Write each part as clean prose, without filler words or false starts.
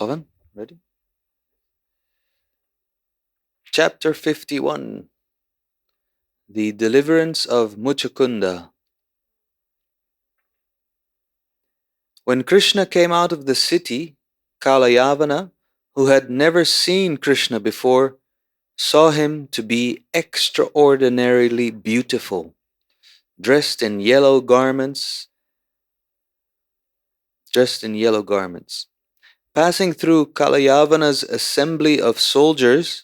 Pavan, ready? Chapter 51. The Deliverance of Muchukunda. When Krishna came out of the city, Kalayavana, who had never seen Krishna before, saw him to be extraordinarily beautiful, dressed in yellow garments. Passing through Kalayavana's assembly of soldiers,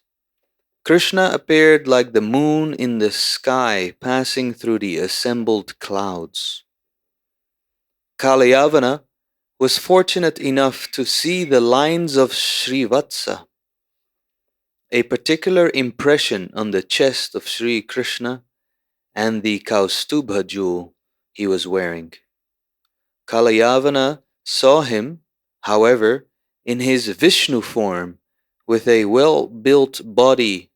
Krishna appeared like the moon in the sky passing through the assembled clouds. Kalayavana was fortunate enough to see the lines of Srivatsa, a particular impression on the chest of Sri Krishna, and the Kaustubha jewel he was wearing. Kalayavana saw him, however, in his Vishnu form, with a well-built body,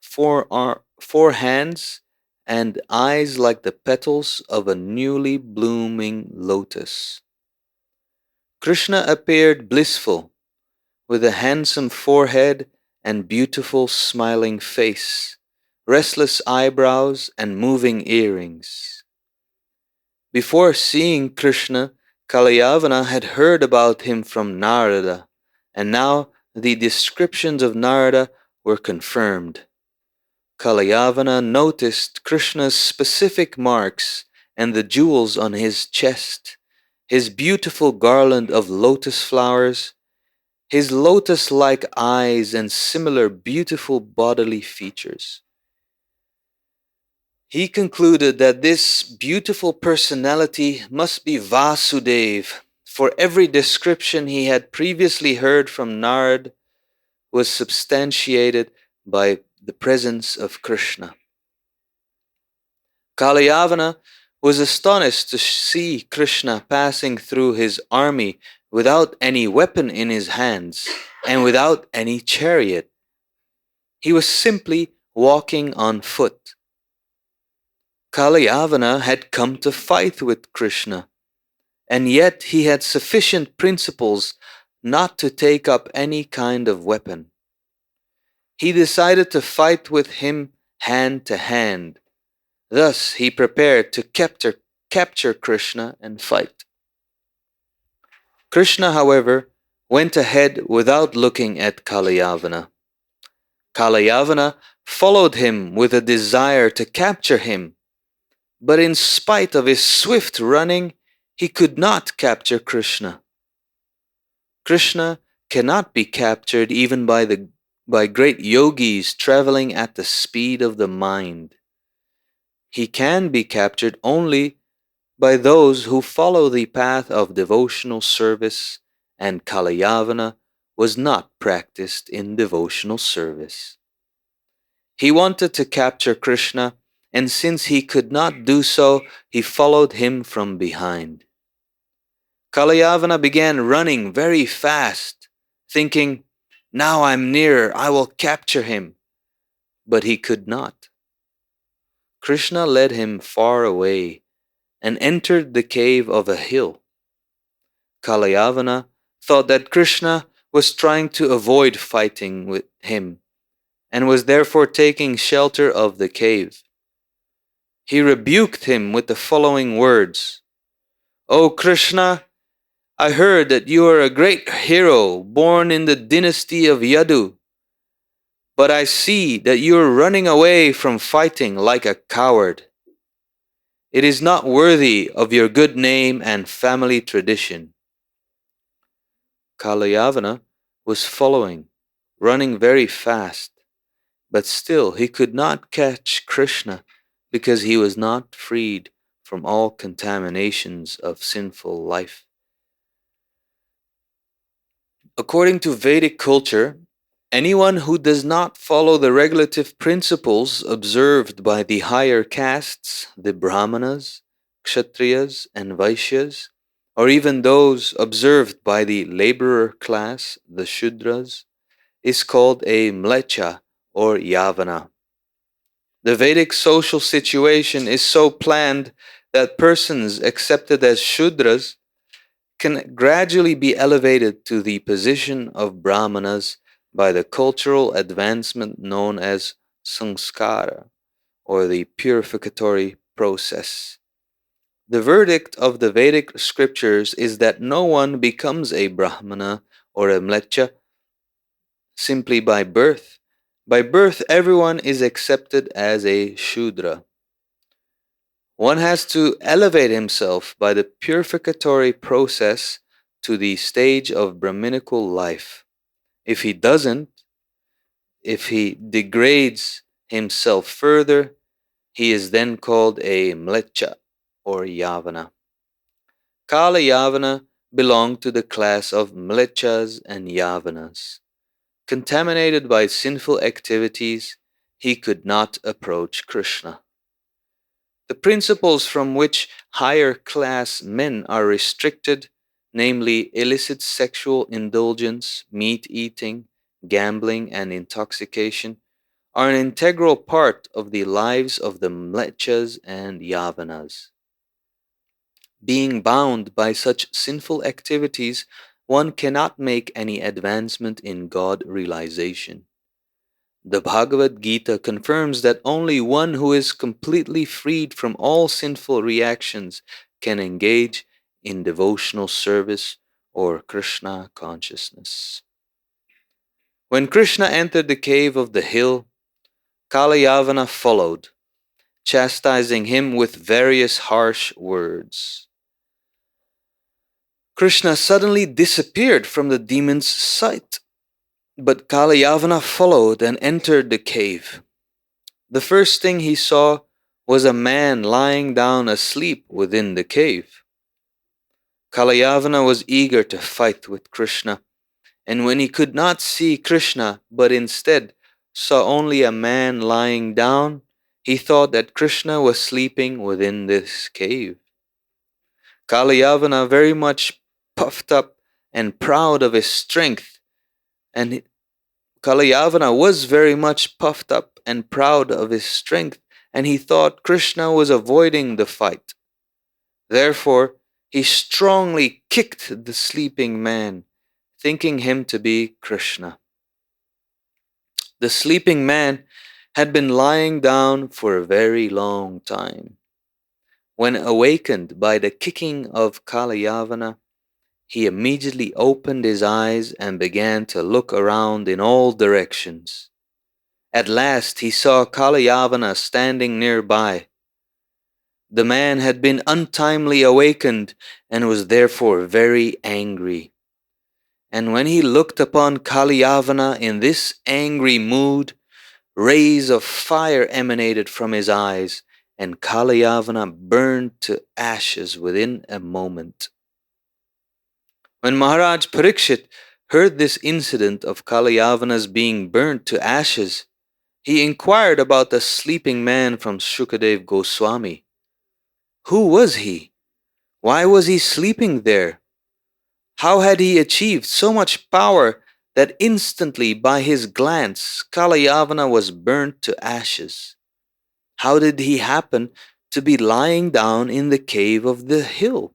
four hands, and eyes like the petals of a newly blooming lotus. Krishna appeared blissful, with a handsome forehead and beautiful smiling face, restless eyebrows and moving earrings. Before seeing Krishna, Kalayavana had heard about him from Narada, and now the descriptions of Narada were confirmed. Kalayavana noticed Krishna's specific marks and the jewels on his chest, his beautiful garland of lotus flowers, his lotus-like eyes, and similar beautiful bodily features. He concluded that this beautiful personality must be Vasudeva, for every description he had previously heard from Narad was substantiated by the presence of Krishna. Kalayavana was astonished to see Krishna passing through his army without any weapon in his hands and without any chariot. He was simply walking on foot. Kalayavana had come to fight with Krishna, and yet he had sufficient principles not to take up any kind of weapon. He decided to fight with him hand to hand. Thus he prepared to capture Krishna and fight. Krishna, however, went ahead without looking at Kalayavana. Kalayavana followed him with a desire to capture him, but in spite of his swift running, he could not capture Krishna. Krishna cannot be captured even by great yogis traveling at the speed of the mind. He can be captured only by those who follow the path of devotional service, and Kalayavana was not practiced in devotional service. He wanted to capture Krishna, and since he could not do so, he followed him from behind. Kalayavana began running very fast, thinking, "Now I'm near, I will capture him." But he could not. Krishna led him far away and entered the cave of a hill. Kalayavana thought that Krishna was trying to avoid fighting with him and was therefore taking shelter of the cave. He rebuked him with the following words: "O Krishna, I heard that you are a great hero born in the dynasty of Yadu, but I see that you are running away from fighting like a coward. It is not worthy of your good name and family tradition." Kalayavana was following, running very fast, but still he could not catch Krishna because he was not freed from all contaminations of sinful life. According to Vedic culture, anyone who does not follow the regulative principles observed by the higher castes, the Brahmanas, Kshatriyas, and Vaishyas, or even those observed by the laborer class, the Shudras, is called a Mlecha or Yavana. The Vedic social situation is so planned that persons accepted as Shudras can gradually be elevated to the position of Brahmanas by the cultural advancement known as sanskara, or the purificatory process. The verdict of the Vedic scriptures is that no one becomes a Brahmana or a Mleccha simply by birth. By birth, everyone is accepted as a Shudra. One has to elevate himself by the purificatory process to the stage of Brahminical life. If he doesn't, if he degrades himself further, he is then called a Mleccha or Yavana. Kala Yavana belonged to the class of Mlechas and Yavanas. Contaminated by sinful activities, he could not approach Krishna. The principles from which higher class men are restricted, namely illicit sexual indulgence, meat eating, gambling, and intoxication, are an integral part of the lives of the Mlechas and Yavanas. Being bound by such sinful activities, one cannot make any advancement in God realization. The Bhagavad Gita confirms that only one who is completely freed from all sinful reactions can engage in devotional service or Krishna consciousness. When Krishna entered the cave of the hill, Kalayavana followed, chastising him with various harsh words. Krishna suddenly disappeared from the demon's sight, but Kalayavana followed and entered the cave. The first thing he saw was a man lying down asleep within the cave. Kalayavana was eager to fight with Krishna, and when he could not see Krishna but instead saw only a man lying down, he thought that Krishna was sleeping within this cave. Kalayavana, very much puffed up and proud of his strength, and Kalayavana was very much puffed up and proud of his strength, and he thought Krishna was avoiding the fight. Therefore, he strongly kicked the sleeping man, thinking him to be Krishna. The sleeping man had been lying down for a very long time. When awakened by the kicking of Kalayavana, he immediately opened his eyes and began to look around in all directions. At last he saw Kalayavana standing nearby. The man had been untimely awakened and was therefore very angry. And when he looked upon Kalayavana in this angry mood, rays of fire emanated from his eyes, and Kalayavana burned to ashes within a moment. When Maharaj Parikshit heard this incident of Kalayavana's being burnt to ashes, he inquired about the sleeping man from Shukadev Goswami. Who was he? Why was he sleeping there? How had he achieved so much power that instantly by his glance Kalayavana was burnt to ashes? How did he happen to be lying down in the cave of the hill?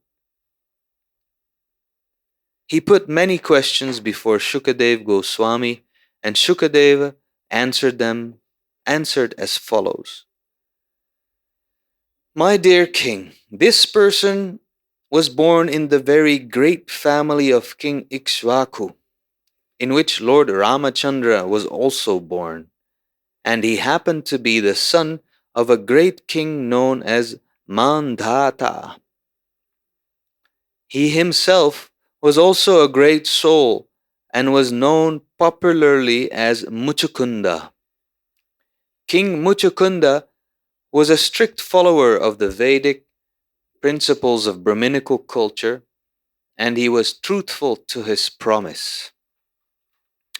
He put many questions before Shukadev Goswami, and Shukadeva answered as follows. My dear king, this person was born in the very great family of King Ikshvaku, in which Lord Ramachandra was also born, and he happened to be the son of a great king known as Mandhata. He himself was also a great soul and was known popularly as Muchukunda. King Muchukunda was a strict follower of the Vedic principles of Brahminical culture, and he was truthful to his promise.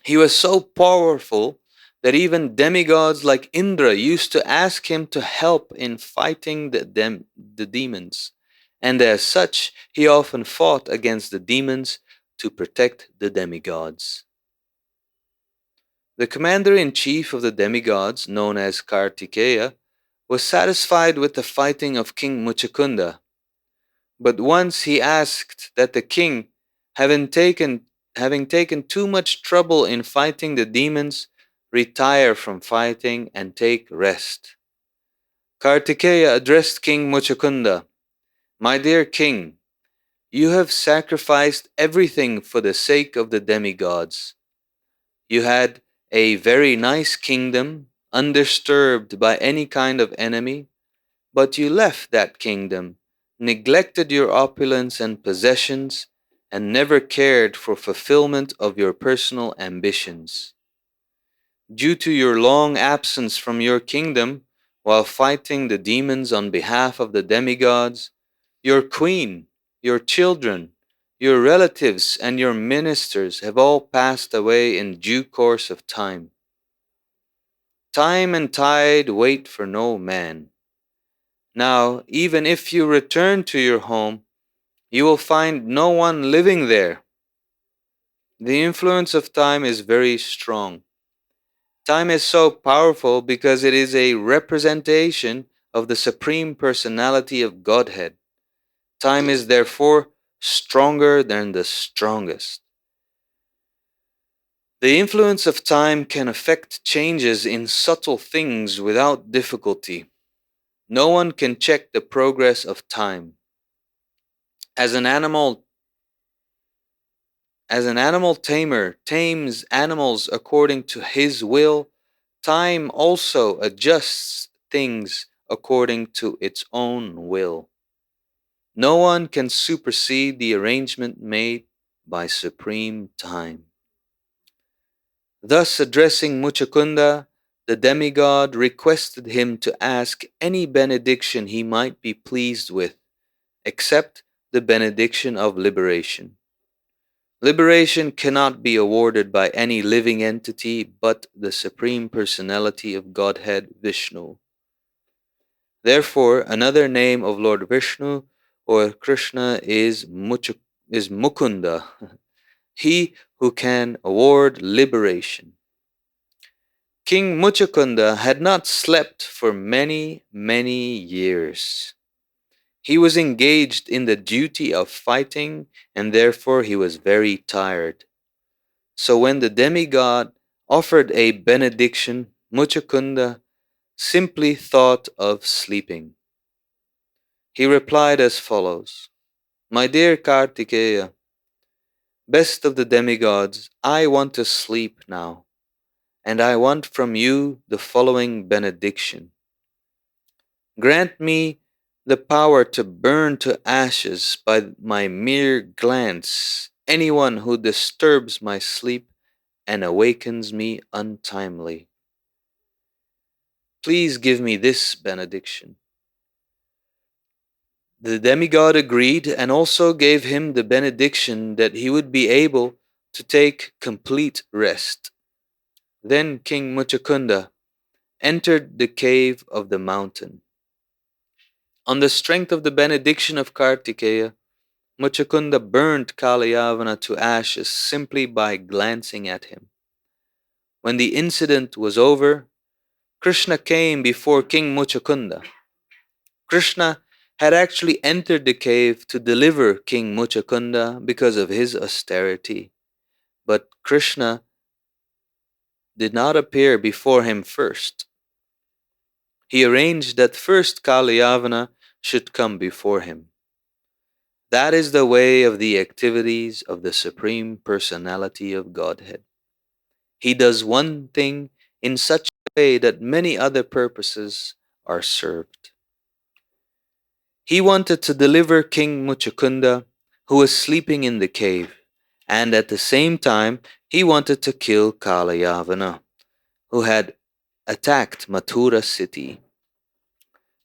He was so powerful that even demigods like Indra used to ask him to help in fighting the demons, and as such, he often fought against the demons to protect the demigods. The commander-in-chief of the demigods, known as Kartikeya, was satisfied with the fighting of King Muchukunda. But once he asked that the king, having taken, having taken too much trouble in fighting the demons, retire from fighting and take rest. Kartikeya addressed King Muchukunda, "My dear king, you have sacrificed everything for the sake of the demigods. You had a very nice kingdom, undisturbed by any kind of enemy, but you left that kingdom, neglected your opulence and possessions, and never cared for fulfillment of your personal ambitions. Due to your long absence from your kingdom, while fighting the demons on behalf of the demigods, your queen, your children, your relatives, and your ministers have all passed away in due course of time. Time and tide wait for no man. Now, even if you return to your home, you will find no one living there. The influence of time is very strong. Time is so powerful because it is a representation of the Supreme Personality of Godhead. Time is therefore stronger than the strongest. The influence of time can affect changes in subtle things without difficulty. No one can check the progress of time. As an animal tamer tames animals according to his will, time also adjusts things according to its own will. No one can supersede the arrangement made by supreme time. Thus, addressing Muchukunda, the demigod requested him to ask any benediction he might be pleased with, except the benediction of liberation. Liberation cannot be awarded by any living entity but the Supreme Personality of Godhead, Vishnu. Therefore, another name of Lord Vishnu or Krishna is Mukunda, he who can award liberation. King Muchukunda had not slept for many, many years. He was engaged in the duty of fighting, and therefore he was very tired. So when the demigod offered a benediction, Muchukunda simply thought of sleeping. He replied as follows: "My dear Kartikeya, best of the demigods, I want to sleep now, and I want from you the following benediction. Grant me the power to burn to ashes by my mere glance anyone who disturbs my sleep and awakens me untimely. Please give me this benediction." The demigod agreed and also gave him the benediction that he would be able to take complete rest. Then King Muchukunda entered the cave of the mountain. On the strength of the benediction of Kartikeya, Muchukunda burned Kalayavana to ashes simply by glancing at him. When the incident was over, Krishna came before King Muchukunda. Krishna had actually entered the cave to deliver King Muchukunda because of his austerity. But Krishna did not appear before him first. He arranged that first Kalayavana should come before him. That is the way of the activities of the Supreme Personality of Godhead. He does one thing in such a way that many other purposes are served. He wanted to deliver King Muchukunda, who was sleeping in the cave, and at the same time he wanted to kill Kalayavana, who had attacked Mathura city.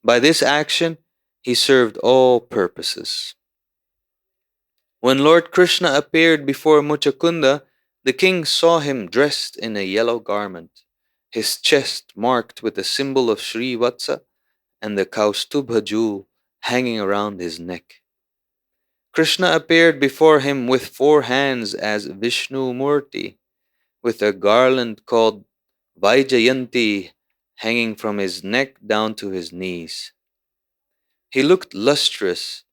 By this action, he served all purposes. When Lord Krishna appeared before Muchukunda, the king saw him dressed in a yellow garment, his chest marked with the symbol of Srivatsa and the Kaustubha jewel hanging around his neck. Krishna appeared before him with 4 hands as Vishnu Murti, with a garland called Vaijayanti hanging from his neck down to his knees. He looked lustrous.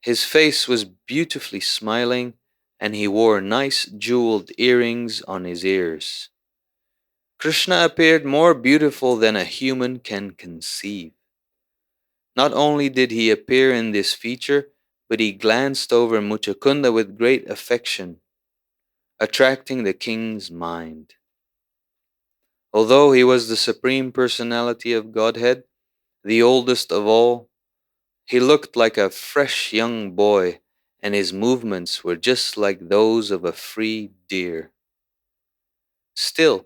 His face was beautifully smiling, and he wore nice jeweled earrings on his ears. Krishna appeared more beautiful than a human can conceive. Not only did he appear in this feature, but he glanced over Muchukunda with great affection, attracting the king's mind. Although he was the Supreme Personality of Godhead, the oldest of all, he looked like a fresh young boy, and his movements were just like those of a free deer. Still,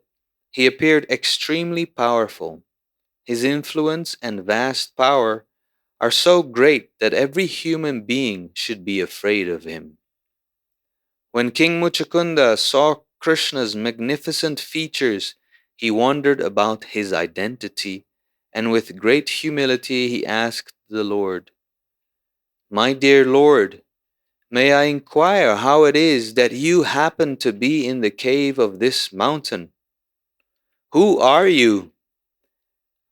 he appeared extremely powerful. His influence and vast power are so great that every human being should be afraid of him. When King Muchukunda saw Krishna's magnificent features, he wondered about his identity, and with great humility he asked the Lord, "My dear Lord, may I inquire how it is that you happen to be in the cave of this mountain? Who are you?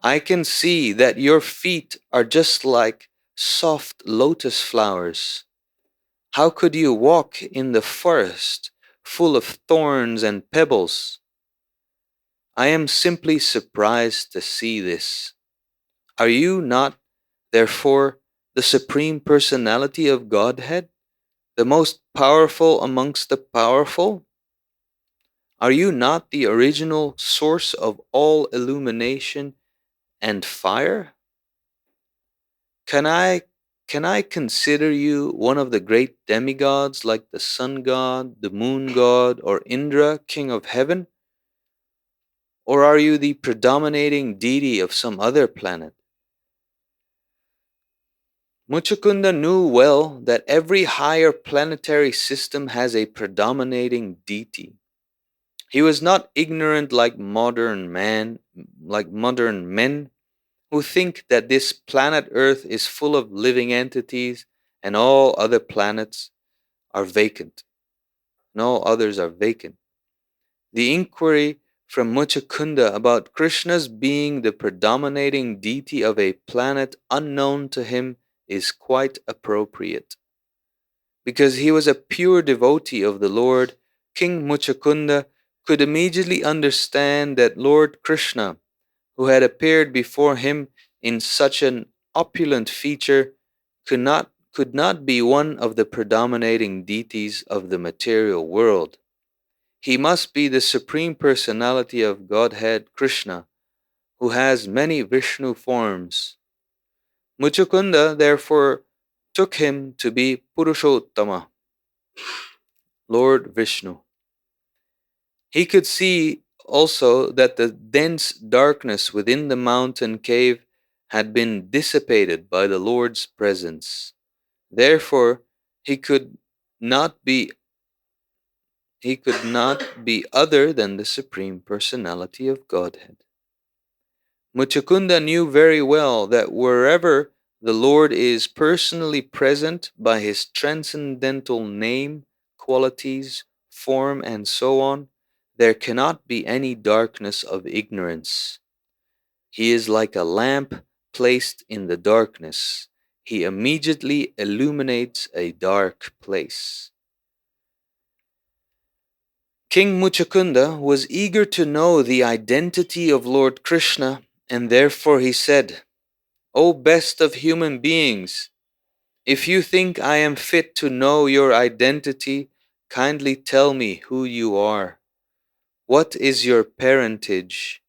I can see that your feet are just like soft lotus flowers. How could you walk in the forest full of thorns and pebbles? I am simply surprised to see this. Are you not, therefore, the Supreme Personality of Godhead, the most powerful amongst the powerful? Are you not the original source of all illumination and fire? Can I can I consider you one of the great demigods like the sun god, the moon god, or Indra, king of heaven? Or are you the predominating deity of some other planet? Muchukunda knew well that every higher planetary system has a predominating deity. He was not ignorant like modern men who think that this planet Earth is full of living entities and all other planets are vacant. No others are vacant. The inquiry from Muchukunda about Krishna's being the predominating deity of a planet unknown to him is quite appropriate. Because he was a pure devotee of the Lord, King Muchukunda could immediately understand that Lord Krishna, who had appeared before him in such an opulent feature, could not be one of the predominating deities of the material world. He must be the Supreme Personality of Godhead Krishna, who has many Vishnu forms. Muchukunda therefore took him to be Purushottama, Lord Vishnu. He could see also that the dense darkness within the mountain cave had been dissipated by the Lord's presence. Therefore, he could not be other than the Supreme Personality of Godhead. Muchukunda knew very well that wherever the Lord is personally present by his transcendental name, qualities, form, and so on, there cannot be any darkness of ignorance. He is like a lamp placed in the darkness. He immediately illuminates a dark place. King Muchukunda was eager to know the identity of Lord Krishna, and therefore he said, "O best of human beings, if you think I am fit to know your identity, kindly tell me who you are. What is your parentage?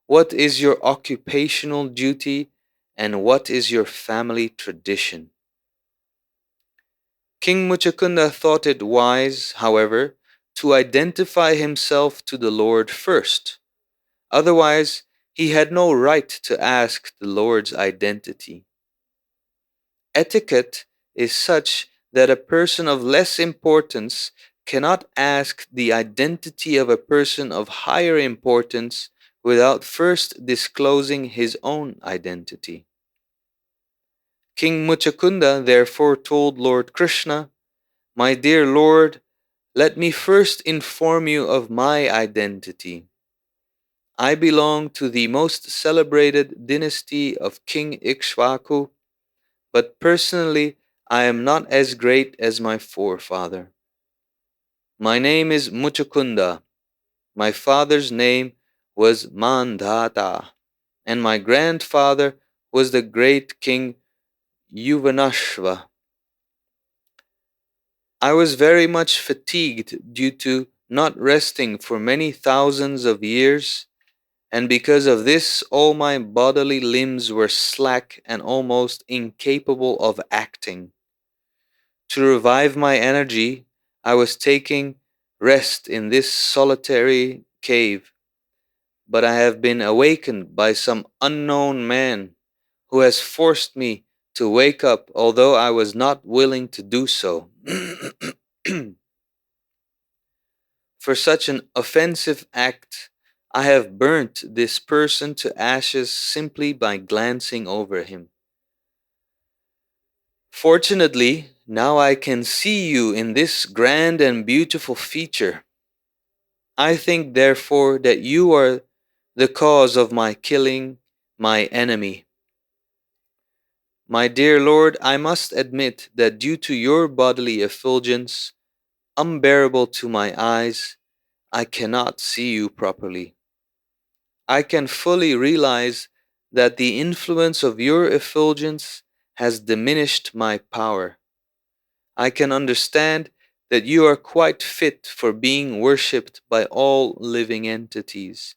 What is your occupational duty? And what is your family tradition?" King Muchukunda thought it wise, however, to identify himself to the Lord first. Otherwise, he had no right to ask the Lord's identity. Etiquette is such that a person of less importance cannot ask the identity of a person of higher importance without first disclosing his own identity. King Muchukunda therefore told Lord Krishna, "My dear Lord, let me first inform you of my identity. I belong to the most celebrated dynasty of King Ikshvaku, but personally I am not as great as my forefather. My name is Muchukunda. My father's name was Mandhata, and my grandfather was the great king Yuvanashva. I was very much fatigued due to not resting for many thousands of years, and because of this all my bodily limbs were slack and almost incapable of acting. To revive my energy, I was taking rest in this solitary cave, but I have been awakened by some unknown man who has forced me to wake up, although I was not willing to do so. For such an offensive act, I have burnt this person to ashes simply by glancing over him. Fortunately, now I can see you in this grand and beautiful feature. I think, therefore, that you are the cause of my killing my enemy. My dear Lord, I must admit that due to your bodily effulgence, unbearable to my eyes, I cannot see you properly. I can fully realize that the influence of your effulgence has diminished my power. I can understand that you are quite fit for being worshipped by all living entities.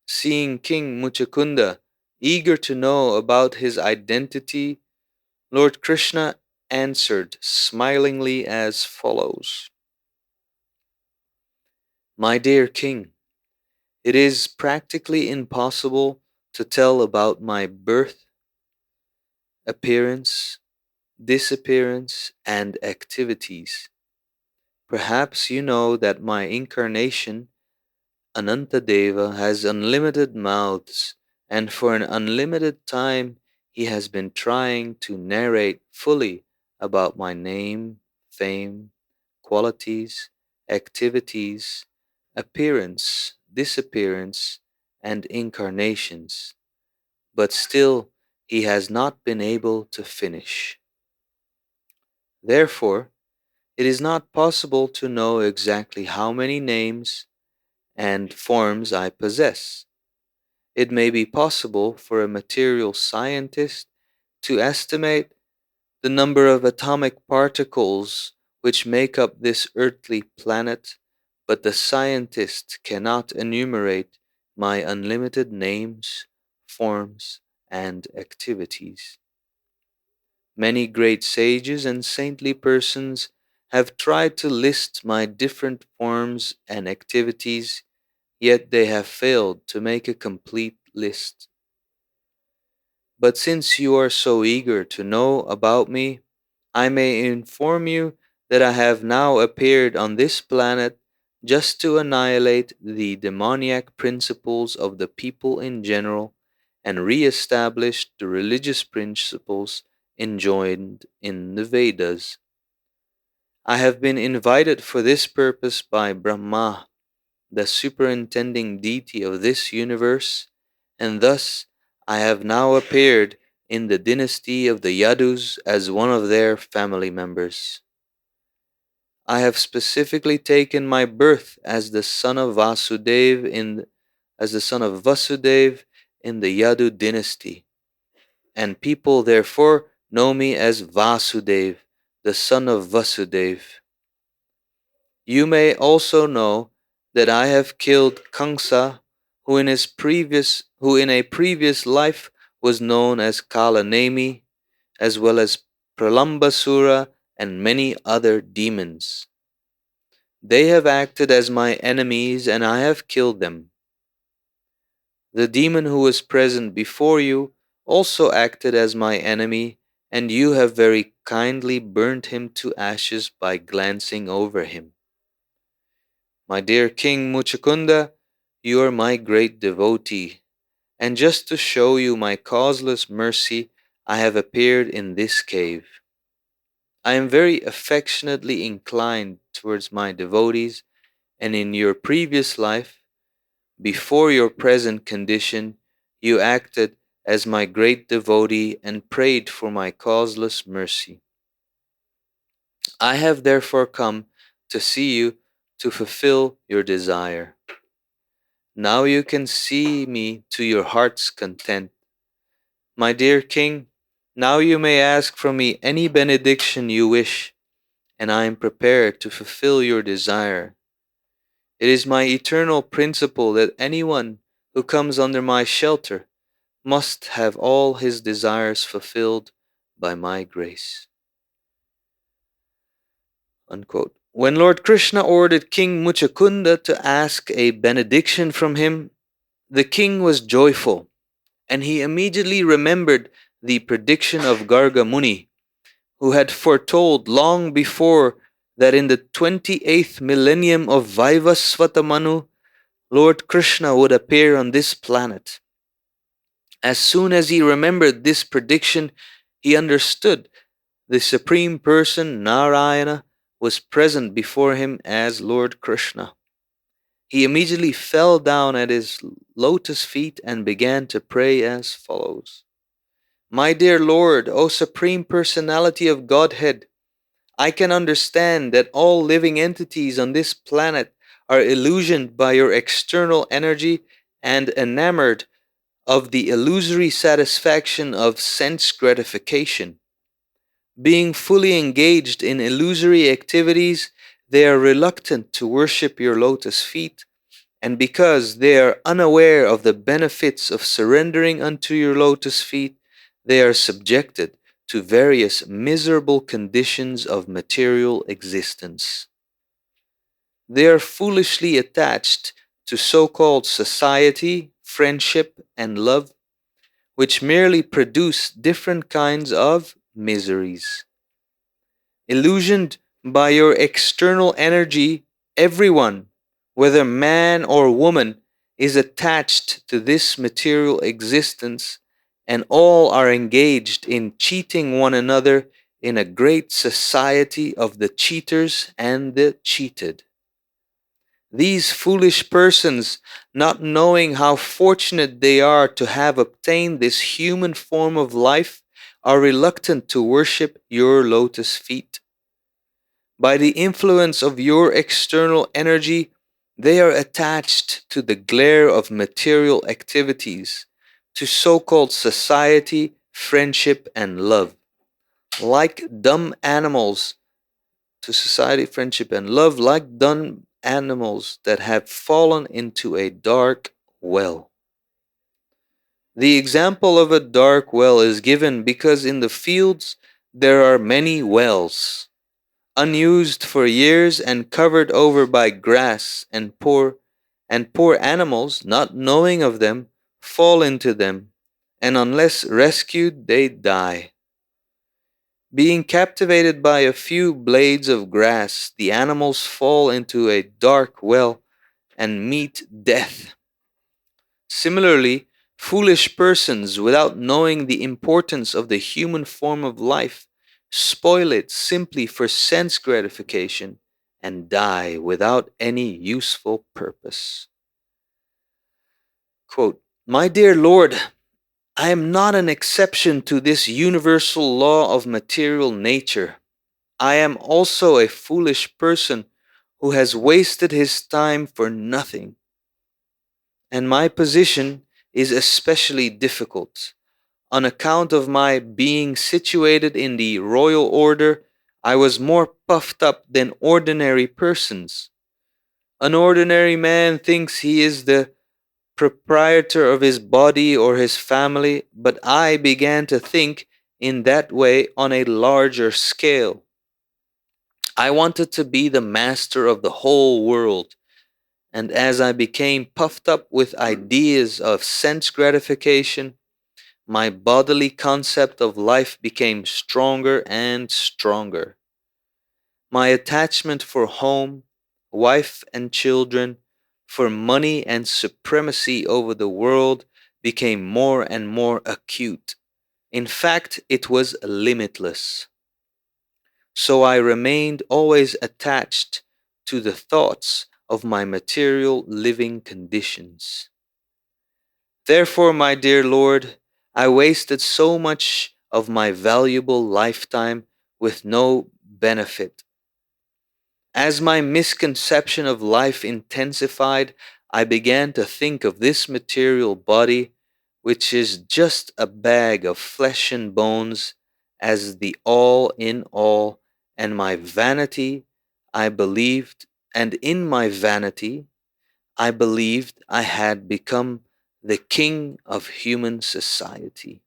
Seeing King Muchukunda eager to know about his identity, Lord Krishna answered smilingly as follows: My dear king, it is practically impossible to tell about my birth, appearance, disappearance, and activities. Perhaps you know that my incarnation, Anantadeva, has unlimited mouths, and for an unlimited time he has been trying to narrate fully about my name, fame, qualities, activities, appearance, disappearance, and incarnations, but still he has not been able to finish. Therefore, it is not possible to know exactly how many names and forms I possess. It may be possible for a material scientist to estimate the number of atomic particles which make up this earthly planet, but the scientist cannot enumerate my unlimited names, forms, and activities. Many great sages and saintly persons have tried to list my different forms and activities, yet they have failed to make a complete list. But since you are so eager to know about me, I may inform you that I have now appeared on this planet just to annihilate the demoniac principles of the people in general and re-establish the religious principles enjoined in the Vedas. I have been invited for this purpose by Brahma, the superintending deity of this universe, and thus I have now appeared in the dynasty of the Yadus as one of their family members. I have specifically taken my birth as the son of Vasudev in the Yadu dynasty, and people therefore know me as Vasudev, the son of Vasudev. You may also know that I have killed Kamsa, who in a previous life was known as Kalanemi, as well as Pralambasura and many other demons. They have acted as my enemies and I have killed them. The demon who was present before you also acted as my enemy, and you have very kindly burnt him to ashes by glancing over him. My dear King Muchukunda, you are my great devotee, and just to show you my causeless mercy, I have appeared in this cave. I am very affectionately inclined towards my devotees, and in your previous life, before your present condition, you acted as my great devotee and prayed for my causeless mercy. I have therefore come to see you to fulfill your desire. Now you can see me to your heart's content. My dear king, now you may ask from me any benediction you wish, and I am prepared to fulfill your desire. It is my eternal principle that anyone who comes under my shelter must have all his desires fulfilled by my grace. Unquote. When Lord Krishna ordered King Muchukunda to ask a benediction from him, the king was joyful, and he immediately remembered the prediction of Garga Muni, who had foretold long before that in the 28th millennium of Vaivasvata Manu, Lord Krishna would appear on this planet. As soon as he remembered this prediction, he understood the Supreme Person, Narayana, was present before him as Lord Krishna. He immediately fell down at his lotus feet and began to pray as follows. My dear Lord, O Supreme Personality of Godhead, I can understand that all living entities on this planet are illusioned by your external energy and enamored of the illusory satisfaction of sense gratification. Being fully engaged in illusory activities, they are reluctant to worship your lotus feet, and because they are unaware of the benefits of surrendering unto your lotus feet, they are subjected to various miserable conditions of material existence. They are foolishly attached to so-called society, friendship, and love, which merely produce different kinds of miseries. Illusioned by your external energy, everyone, whether man or woman, is attached to this material existence, and all are engaged in cheating one another in a great society of the cheaters and the cheated. These foolish persons, not knowing how fortunate they are to have obtained this human form of life, are reluctant to worship your lotus feet. By the influence of your external energy, they are attached to the glare of material activities, to so-called society, friendship, and love. Like dumb animals, to society, friendship, and love, like dumb animals that have fallen into a dark well. The example of a dark well is given because in the fields there are many wells, unused for years and covered over by grass, and poor animals, not knowing of them, fall into them, and unless rescued they die. Being captivated by a few blades of grass, the animals fall into a dark well and meet death. Similarly, foolish persons, without knowing the importance of the human form of life, spoil it simply for sense gratification and die without any useful purpose. Quote, My dear Lord, I am not an exception to this universal law of material nature. I am also a foolish person who has wasted his time for nothing. And my position is especially difficult. On account of my being situated in the royal order, I was more puffed up than ordinary persons. An ordinary man thinks he is the proprietor of his body or his family, but I began to think in that way on a larger scale. I wanted to be the master of the whole world, and as I became puffed up with ideas of sense gratification, my bodily concept of life became stronger and stronger. My attachment for home, wife, and children, for money and supremacy over the world became more and more acute. In fact, it was limitless. So I remained always attached to the thoughts of my material living conditions. Therefore, my dear Lord, I wasted so much of my valuable lifetime with no benefit. As my misconception of life intensified, I began to think of this material body, which is just a bag of flesh and bones, as the all in all, and my vanity, I believed, and in my vanity, I believed I had become the king of human society.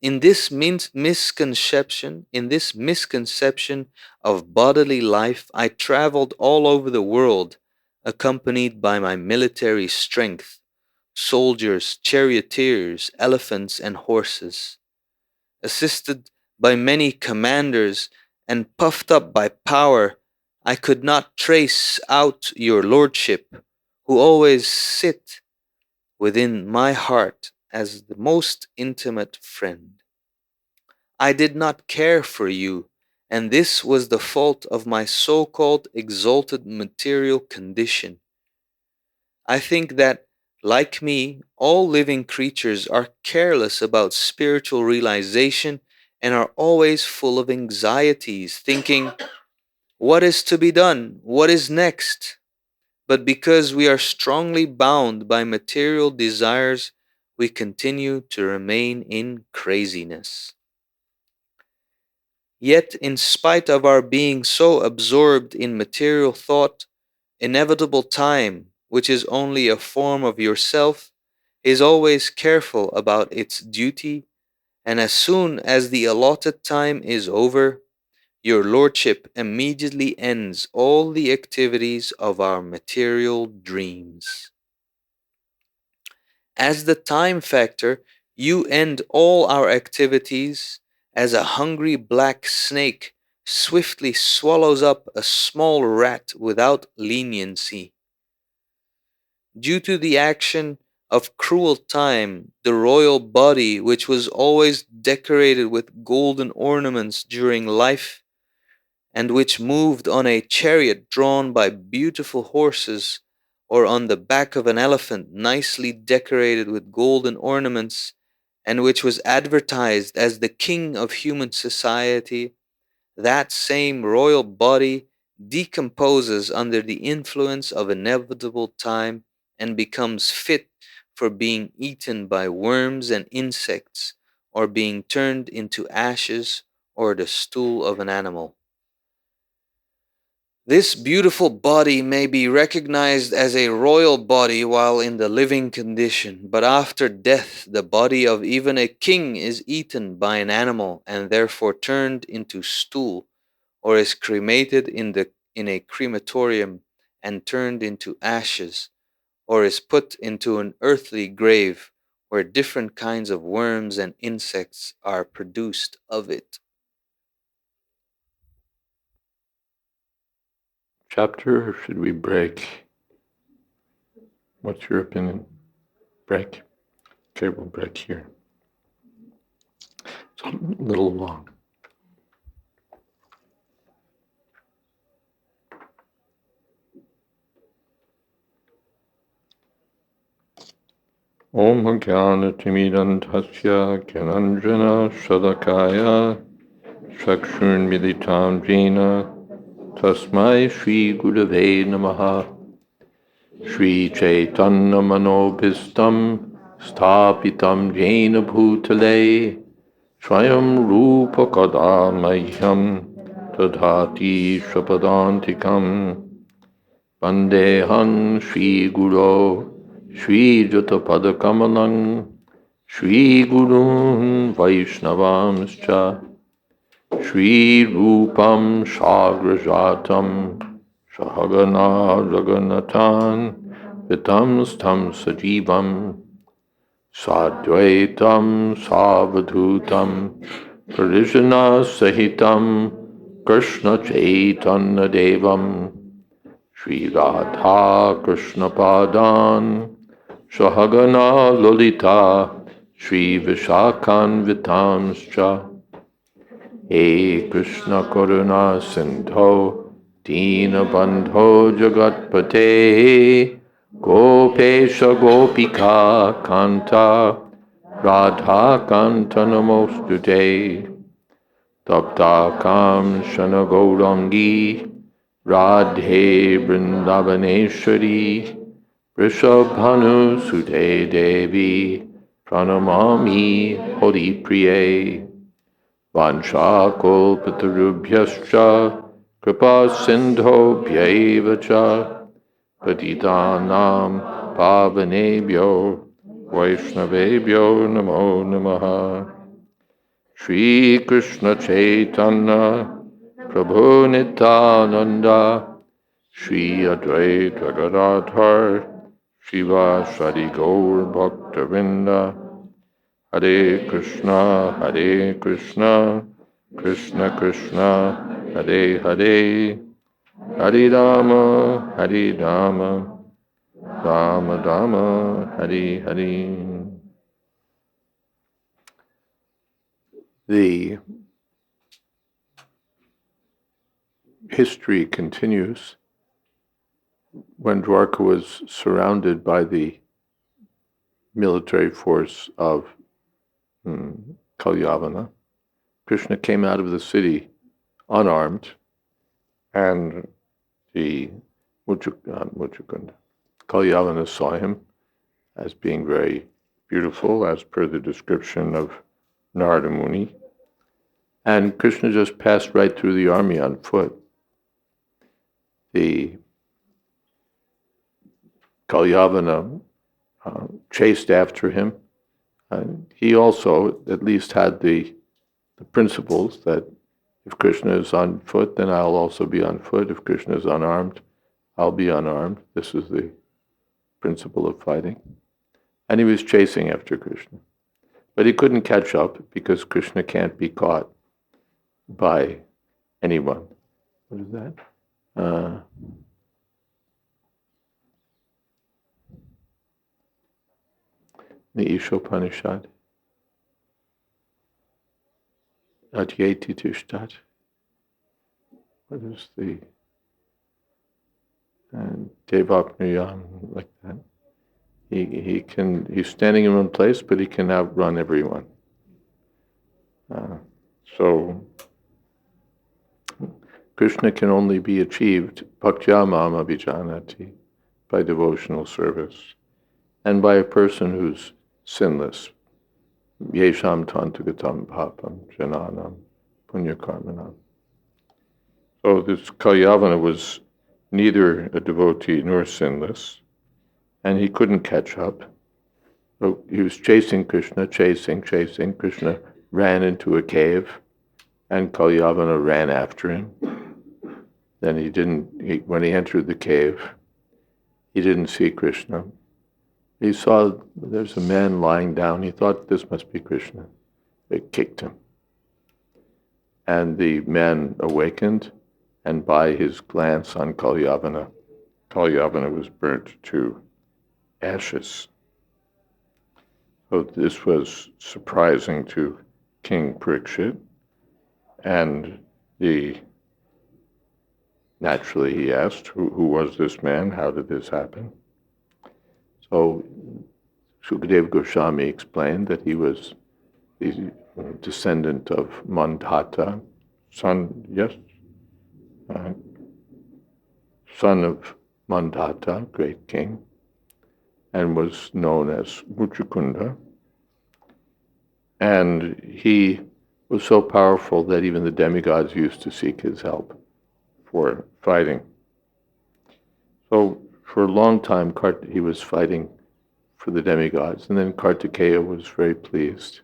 In this misconception of bodily life, I traveled all over the world, accompanied by my military strength, soldiers, charioteers, elephants, and horses, assisted by many commanders, and puffed up by power. I could not trace out your lordship, who always sit within my heart as the most intimate friend. I did not care for you, and this was the fault of my so called exalted material condition. I think that, like me, all living creatures are careless about spiritual realization and are always full of anxieties, thinking, what is to be done? What is next? But because we are strongly bound by material desires, we continue to remain in craziness. Yet, in spite of our being so absorbed in material thought, inevitable time, which is only a form of yourself, is always careful about its duty, and as soon as the allotted time is over, your lordship immediately ends all the activities of our material dreams. As the time factor, you end all our activities as a hungry black snake swiftly swallows up a small rat without leniency. Due to the action of cruel time, the royal body, which was always decorated with golden ornaments during life, and which moved on a chariot drawn by beautiful horses, or on the back of an elephant nicely decorated with golden ornaments, and which was advertised as the king of human society, that same royal body decomposes under the influence of inevitable time and becomes fit for being eaten by worms and insects, or being turned into ashes or the stool of an animal. This beautiful body may be recognized as a royal body while in the living condition, but after death, the body of even a king is eaten by an animal and therefore turned into stool, or is cremated in a crematorium and turned into ashes, or is put into an earthly grave where different kinds of worms and insects are produced of it. Chapter, or should we break? What's your opinion? Break? Okay, we'll break here. It's a little long. Om Jnana-timidandhasya Gyananjana Shalakaya Chakshurmilitam Jena Tasmai Shri Gurave Namaha Shri Chaitanya Manobhistam Sthapitam Jena Bhutale Swayam Rupa Kadamahyam Tadhati Shapadantikam Vandeham Shri Guru Shri Jatapadakamalang Shri Gurun Vaishnavamscha Shri Rupam Shagrajatam Shahagana Raganatan Vitam Stam Sajivam Sadvaitam Savadhutam Parijana Sahitam Krishna Chaitanya Devam Shri Radha Krishna Padan Shahagana Lolita Shri Vishakan Vitamscha He Krishna Karuna Sindho Dina Bandho Jagatpate Gopesha Gopika Kanta Radha Kanta Namostute, Taptakam Shanagaurangi, Radhe Vrindavaneshwari, Vrishabhanu Sute Devi, Pranamami Hori Priye, Vanchakolpatarubhyascha, Kripa Sindho Bhyevacha, Patitanam Pavanebhyo, Vaishnavebhyo Namo Namaha. Shri Krishna Chaitanya, Prabhu Nityananda, Shri Advaita Gadadhar, Shiva Shadi Gaur Bhaktavinda, Hare Krishna, Krishna Krishna, Hare Hare, Hare Rama, Rama Rama, Hare Hare. The history continues. When Dwarka was surrounded by the military force of Kalyavana, Krishna came out of the city unarmed, and the Muchukunda, Kalyavana saw him as being very beautiful, as per the description of Narada Muni, and Krishna just passed right through the army on foot. The Kalyavana chased after him. He also at least had the principles that if Krishna is on foot, then I'll also be on foot. If Krishna is unarmed, I'll be unarmed. This is the principle of fighting. And he was chasing after Krishna. But he couldn't catch up because Krishna can't be caught by anyone. What is that? The Ishopanishad. Atyeti Tishtat. What is the Devapniyam, like that? He's standing in one place, but he can outrun everyone. So Krishna can only be achieved bhaktya mam abhijanati, by devotional service, and by a person who's sinless. Yesham tantagatam papam jananam punyakarmanam. So this Kalyavana was neither a devotee nor sinless, and he couldn't catch up. So he was chasing Krishna, chasing. Krishna ran into a cave, and Kalyavana ran after him. Then when he entered the cave, he didn't see Krishna. He saw there's a man lying down. He thought this must be Krishna. They kicked him. And the man awakened, and by his glance on Kalyavana, Kalyavana was burnt to ashes. So this was surprising to King Parikshit, and naturally he asked, who was this man? How did this happen? So Sukadeva Goswami explained that he was the descendant of Mandhata, son of Mandhata, great king, and was known as Muchukunda. And he was so powerful that even the demigods used to seek his help for fighting. So for a long time, he was fighting for the demigods, and then Kartikeya was very pleased,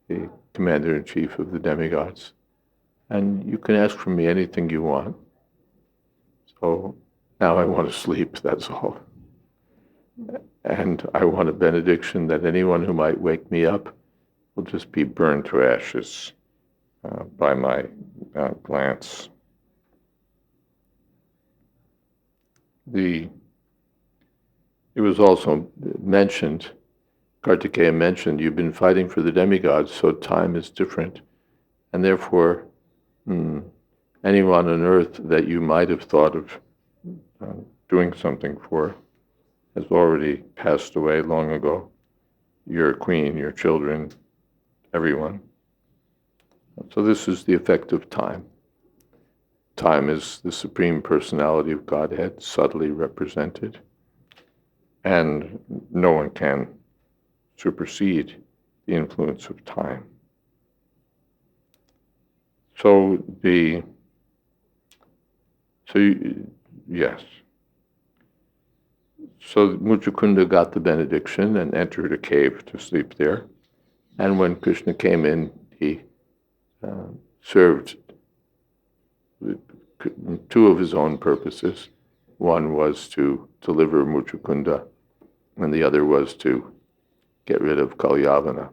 the commander-in-chief of the demigods. And you can ask from me anything you want. So now I want to sleep, that's all. And I want a benediction that anyone who might wake me up will just be burned to ashes by my glance. It was also mentioned, Kartikeya mentioned, you've been fighting for the demigods, so time is different. And therefore, anyone on earth that you might have thought of doing something for has already passed away long ago. your queen, your children, everyone. So this is the effect of time. Time is the Supreme Personality of Godhead, subtly represented, and no one can supersede the influence of time. Yes. So Muchukunda got the benediction and entered a cave to sleep there. And when Krishna came in, he served two of his own purposes. One was to deliver Muchukunda, and the other was to get rid of Kalyavana.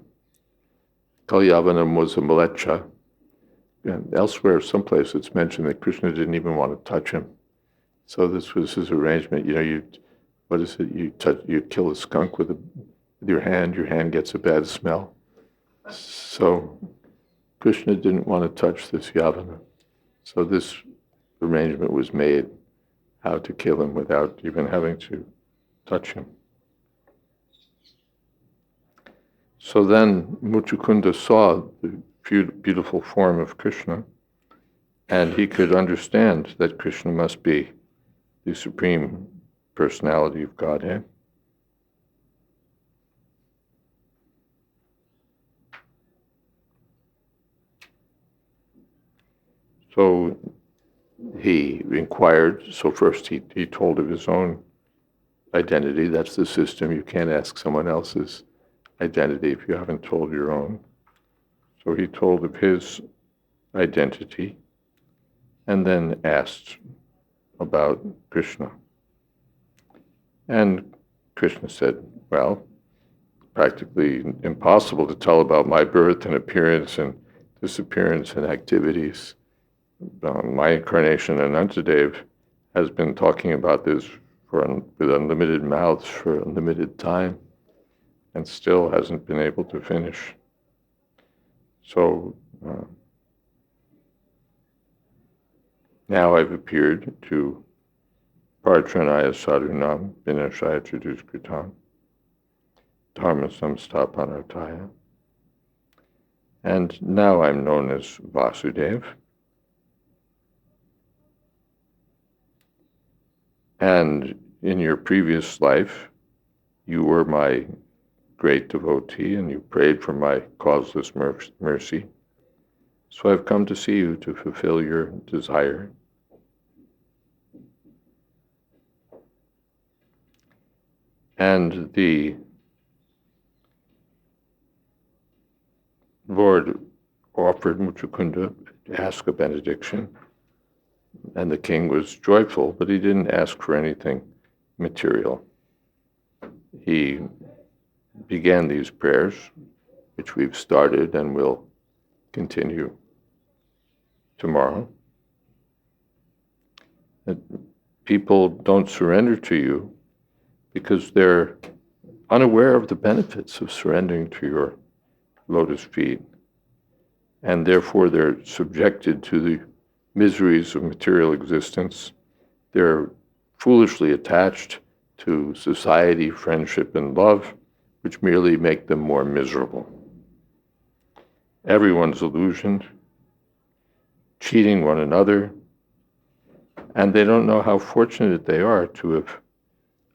Kalyavana was a malecha, and elsewhere, someplace it's mentioned that Krishna didn't even want to touch him. So this was his arrangement. You kill a skunk with your hand gets a bad smell. So Krishna didn't want to touch this Yavana. So this arrangement was made, how to kill him without even having to touch him. So then Muchukunda saw the beautiful form of Krishna, and he could understand that Krishna must be the Supreme Personality of Godhead. So he inquired. So first he told of his own identity. That's the system. You can't ask someone else's identity if you haven't told your own. So he told of his identity and then asked about Krishna. And Krishna said, well, practically impossible to tell about my birth and appearance and disappearance and activities. My incarnation, Anantadev, has been talking about this with unlimited mouths for unlimited time and still hasn't been able to finish. So now I've appeared to Partranaya Sadhunam Vinashaya Triduskritam Dharma Samstapanartaya. And now I'm known as Vasudev. And in your previous life, you were my great devotee and you prayed for my causeless mercy. So I've come to see you to fulfill your desire. And the Lord offered Muchukunda to ask a benediction, and the king was joyful, but he didn't ask for anything material. He began these prayers, which we've started and will continue tomorrow. That people don't surrender to you because they're unaware of the benefits of surrendering to your lotus feet, and therefore they're subjected to the miseries of material existence. They're foolishly attached to society, friendship, and love, which merely make them more miserable. Everyone's illusioned, cheating one another, and they don't know how fortunate they are to have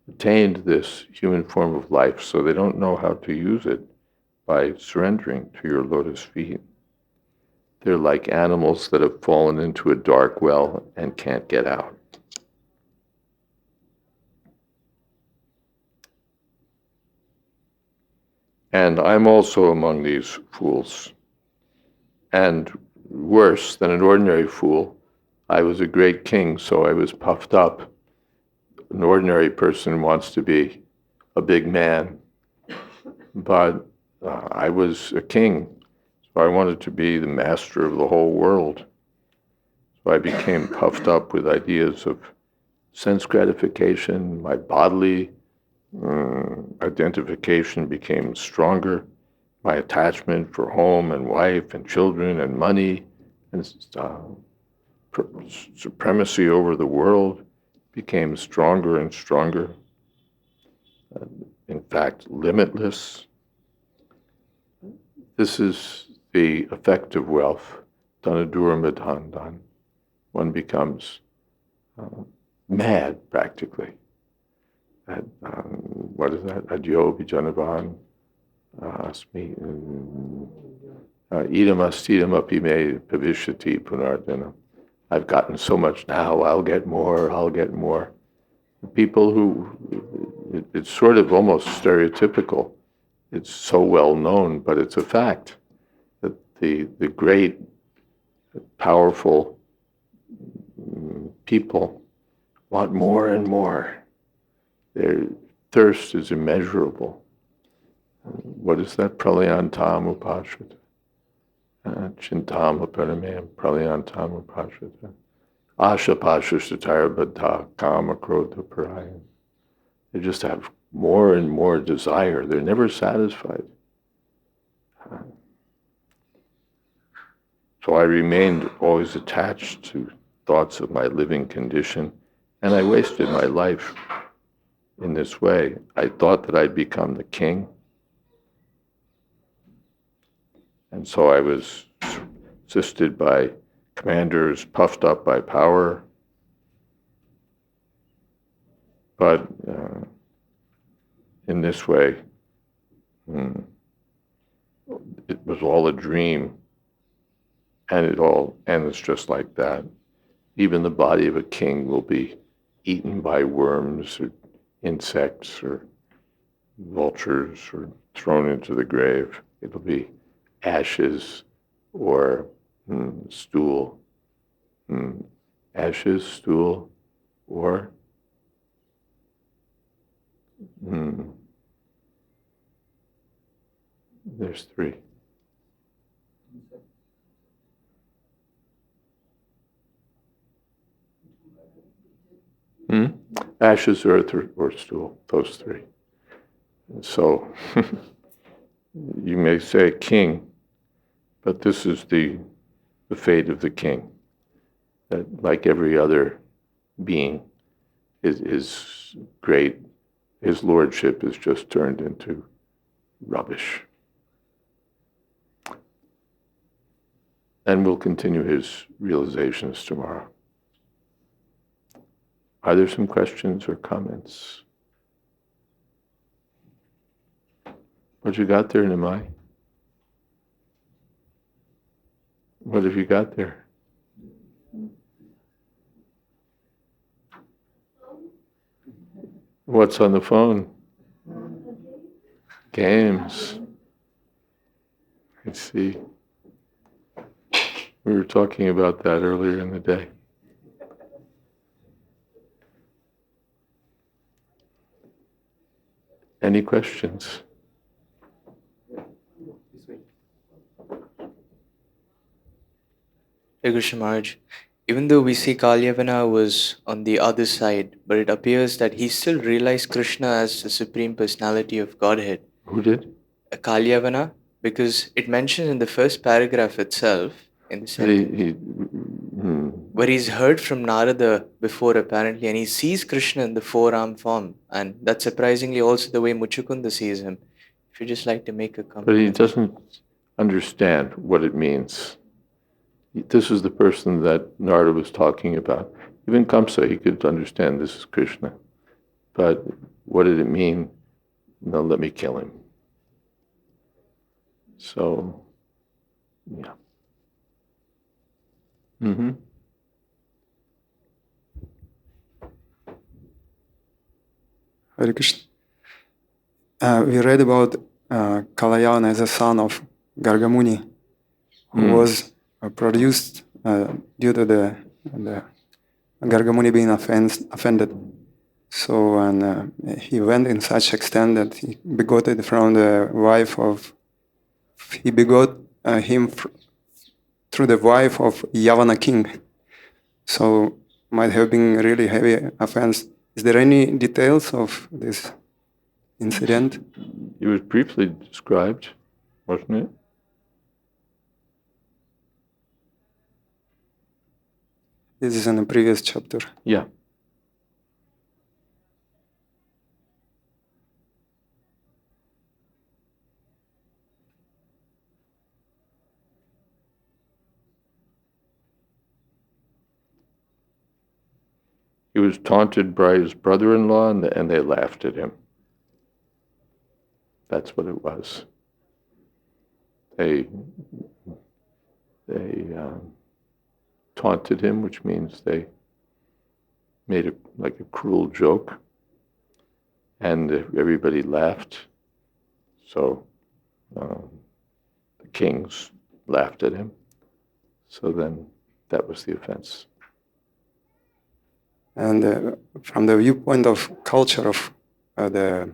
attained this human form of life, so they don't know how to use it by surrendering to your lotus feet. They're like animals that have fallen into a dark well and can't get out. And I'm also among these fools. And worse than an ordinary fool, I was a great king, so I was puffed up. An ordinary person wants to be a big man, but I was a king, so I wanted to be the master of the whole world. So I became puffed up with ideas of sense gratification. My bodily identification became stronger. My attachment for home and wife and children and money and supremacy over the world became stronger and stronger. In fact, limitless. This is the effect of wealth. Dhanadurmadhandan. One becomes mad, practically. What is that? Adyo vijanavan asmi idam astidam api me pavishyati punardana. I've gotten so much now, I'll get more. People who, it's sort of almost stereotypical. It's so well known, but it's a fact that the great, powerful people want more and more. Their thirst is immeasurable. What is that? Pralayantam upashrita. Chintam aparamam pralayantam upashrita. Asha pashrishtatara baddha kama krodha parayan. They just have more and more desire. They're never satisfied. So I remained always attached to thoughts of my living condition, and I wasted my life in this way. I thought that I'd become the king, and so I was assisted by commanders puffed up by power, but in this way, it was all a dream, and it all ends just like that. Even the body of a king will be eaten by worms or insects or vultures or thrown into the grave. It'll be ashes or stool. Ashes, stool, or there's three. Ashes, earth, or stool, those three. And so you may say king, but this is the fate of the king. That, like every other being, is great. His lordship is just turned into rubbish. And we'll continue his realizations tomorrow. Are there some questions or comments? What you got there, Nimai? What have you got there? What's on the phone? Games. Let's see. We were talking about that earlier in the day. Any questions? Hey Krishna Maharaj, even though we see Kalyavana was on the other side, but it appears that he still realized Krishna as the Supreme Personality of Godhead. Who did? Kalyavana, because it mentions in the first paragraph itself, in the sentence, where he's heard from Narada before apparently, and he sees Krishna in the four-arm form, and that's surprisingly also the way Muchukunda sees him. If you just like to make a comment. But he doesn't understand what it means. This is the person that Narada was talking about. Even Kamsa, he could understand this is Krishna. But what did it mean? No, let me kill him. So, yeah. Hare Krishna. We read about Kalayana as a son of Gargamuni, who was produced due to the Gargamuni being offended. So, and he went in such extent that he begot it from the wife of, he begot him through the wife of Yavana king. So, might have been really heavy offense. Is there any details of this incident? It was briefly described, wasn't it? This is in the previous chapter. Yeah. He was taunted by his brother-in-law, and they laughed at him. That's what it was. They taunted him, which means they made it like a cruel joke, and everybody laughed. So the kings laughed at him. So then that was the offense. And from the viewpoint of culture of the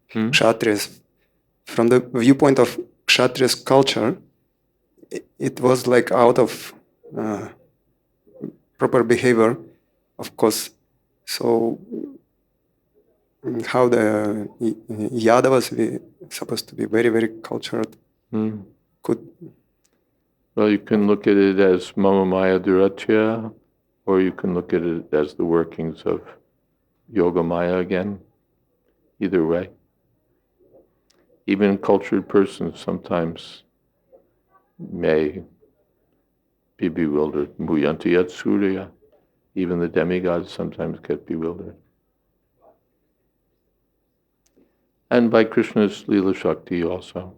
Kshatriyas, from the viewpoint of Kshatriya's culture, it was like out of proper behavior, of course. So how the Yadavas supposed to be very, very cultured could... Well, you can look at it as Mama Maya Duratya, or you can look at it as the workings of Yoga Maya again. Either way. Even cultured persons sometimes may be bewildered. Muyanti yat surya. Even the demigods sometimes get bewildered. And by Krishna's Leela Shakti also.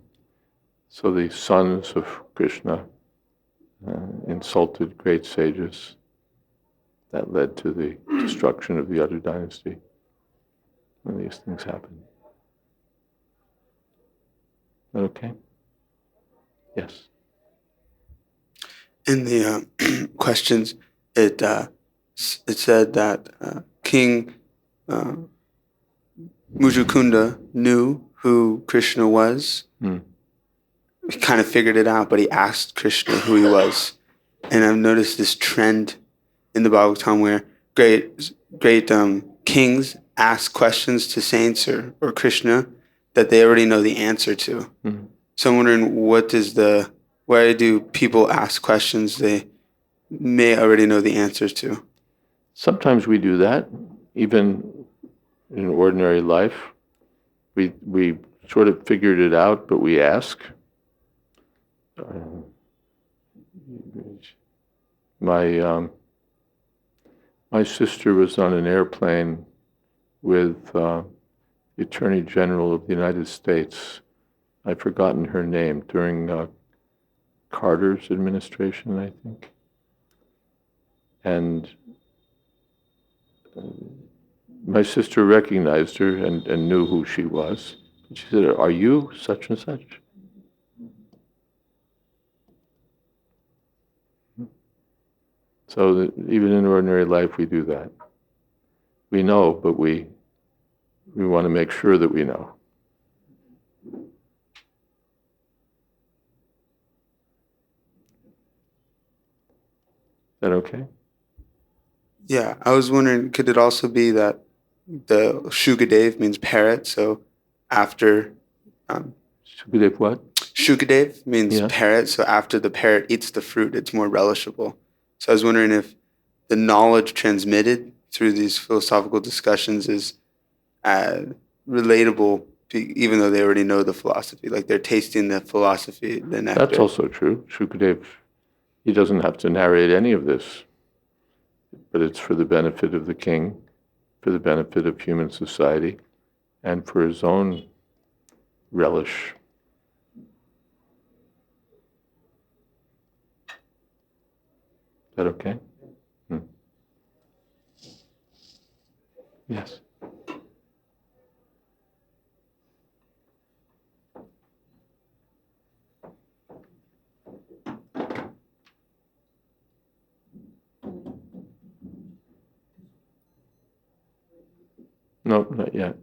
So the sons of Krishna insulted great sages. That led to the destruction of the other dynasty. When these things happen. Okay? Yes. In the questions, it said that King Muchukunda knew who Krishna was. He kind of figured it out, but he asked Krishna who he was. And I've noticed this trend in the Bhagavatam where great kings ask questions to saints or Krishna that they already know the answer to. So I'm wondering, why do people ask questions they may already know the answers to? Sometimes we do that, even in ordinary life. We sort of figured it out, but we ask. My sister was on an airplane with the Attorney General of the United States. I've forgotten her name, during Carter's administration, I think. And my sister recognized her and knew who she was. She said, "Are you such and such?" So even in ordinary life, we do that. We know, but we want to make sure that we know. Is that okay? Yeah, I was wondering, could it also be that the Shukadev means parrot, so after... Shukadev what? Shukadev means parrot, so after the parrot eats the fruit, it's more relishable. So I was wondering if the knowledge transmitted through these philosophical discussions is relatable, even though they already know the philosophy, like they're tasting the philosophy, the nectar. That's also true. Shukadev, he doesn't have to narrate any of this, but it's for the benefit of the king, for the benefit of human society, and for his own relish. Is that okay? Yes. No, not yet.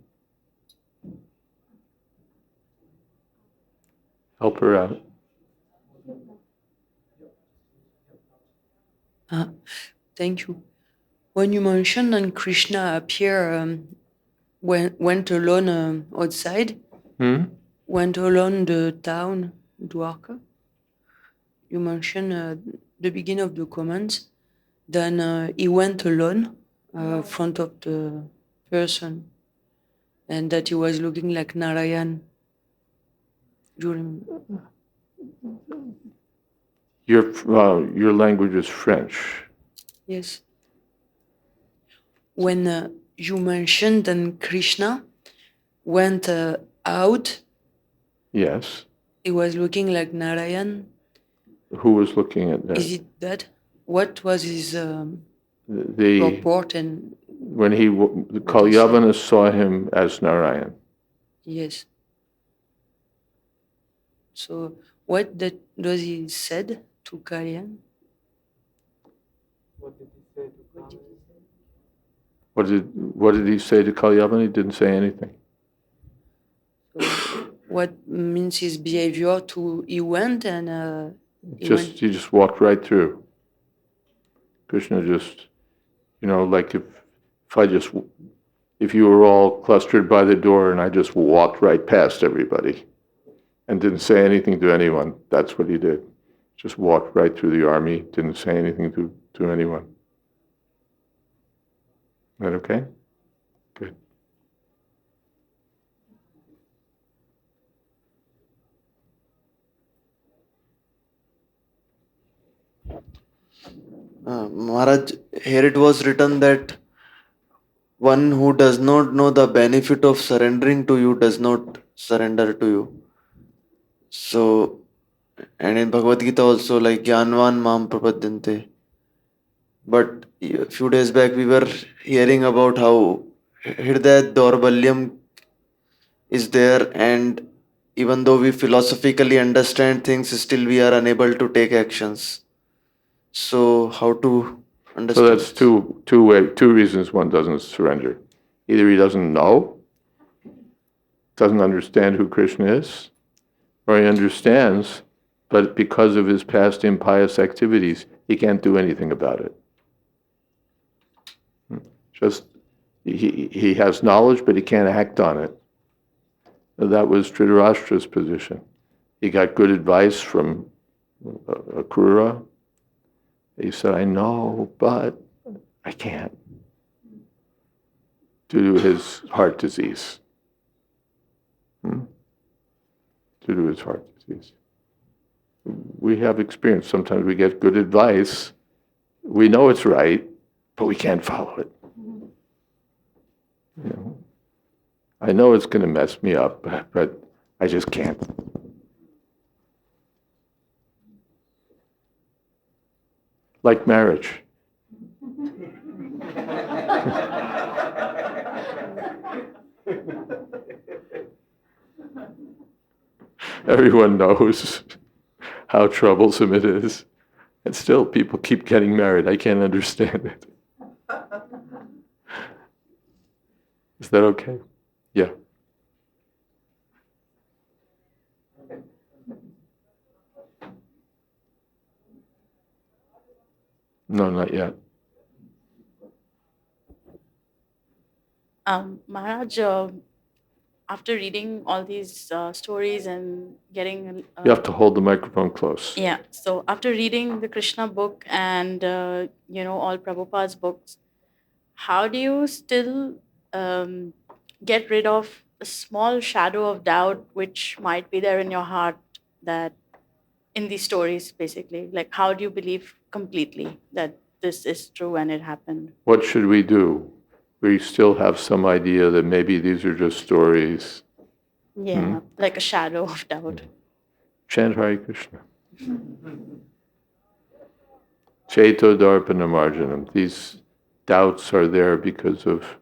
Help her out. Thank you. When you mentioned that Krishna went alone outside, went alone the town, Dwarka, you mentioned the beginning of the comments, then he went alone front of the person, and that he was looking like Narayan during... Your language is French. Yes. when you mentioned that Krishna went out, Yes. he was looking like Narayan. Who was looking at that? Is it that? What was his The report? And when what he Kalyavana saw him as Narayan. yes. So what does he said to Kalyan? What did he say to Kalyavana? He didn't say anything. So what means his behavior? He went and he He just walked right through. Krishna just, like if you were all clustered by the door and I just walked right past everybody and didn't say anything to anyone, that's what he did. Just walked right through the army, didn't say anything to anyone. Is that okay? Good. Maharaj, here it was written that one who does not know the benefit of surrendering to you does not surrender to you. So, and in Bhagavad Gita also, like Jnanvan Mam Prapadyante. But a few days back we were hearing about how Hridaya Daurbalyam is there, and even though we philosophically understand things, still we are unable to take actions. So how to understand? So that's two reasons one doesn't surrender. Either he doesn't know, doesn't understand who Krishna is, or he understands, but because of his past impious activities, he can't do anything about it. Just he has knowledge, but he can't act on it. That was Dhritarashtra's position. He got good advice from Akrura. He said, I know, but I can't, due to his heart disease. Due to his heart disease. We have experience. Sometimes we get good advice. We know it's right, but we can't follow it. I know it's going to mess me up, but I just can't. Like marriage. Everyone knows how troublesome it is. And still, people keep getting married. I can't understand it. Is that okay? Yeah. No, not yet. Maharaj, after reading all these stories and getting... You have to hold the microphone close. Yeah. So after reading the Krishna book and, all Prabhupada's books, how do you still get rid of a small shadow of doubt which might be there in your heart, that in these stories, basically? Like, how do you believe completely that this is true and it happened? What should we do? We still have some idea that maybe these are just stories. Yeah, like a shadow of doubt. Chant Hare Krishna. Cheto Darpana Marjanam. These doubts are there because of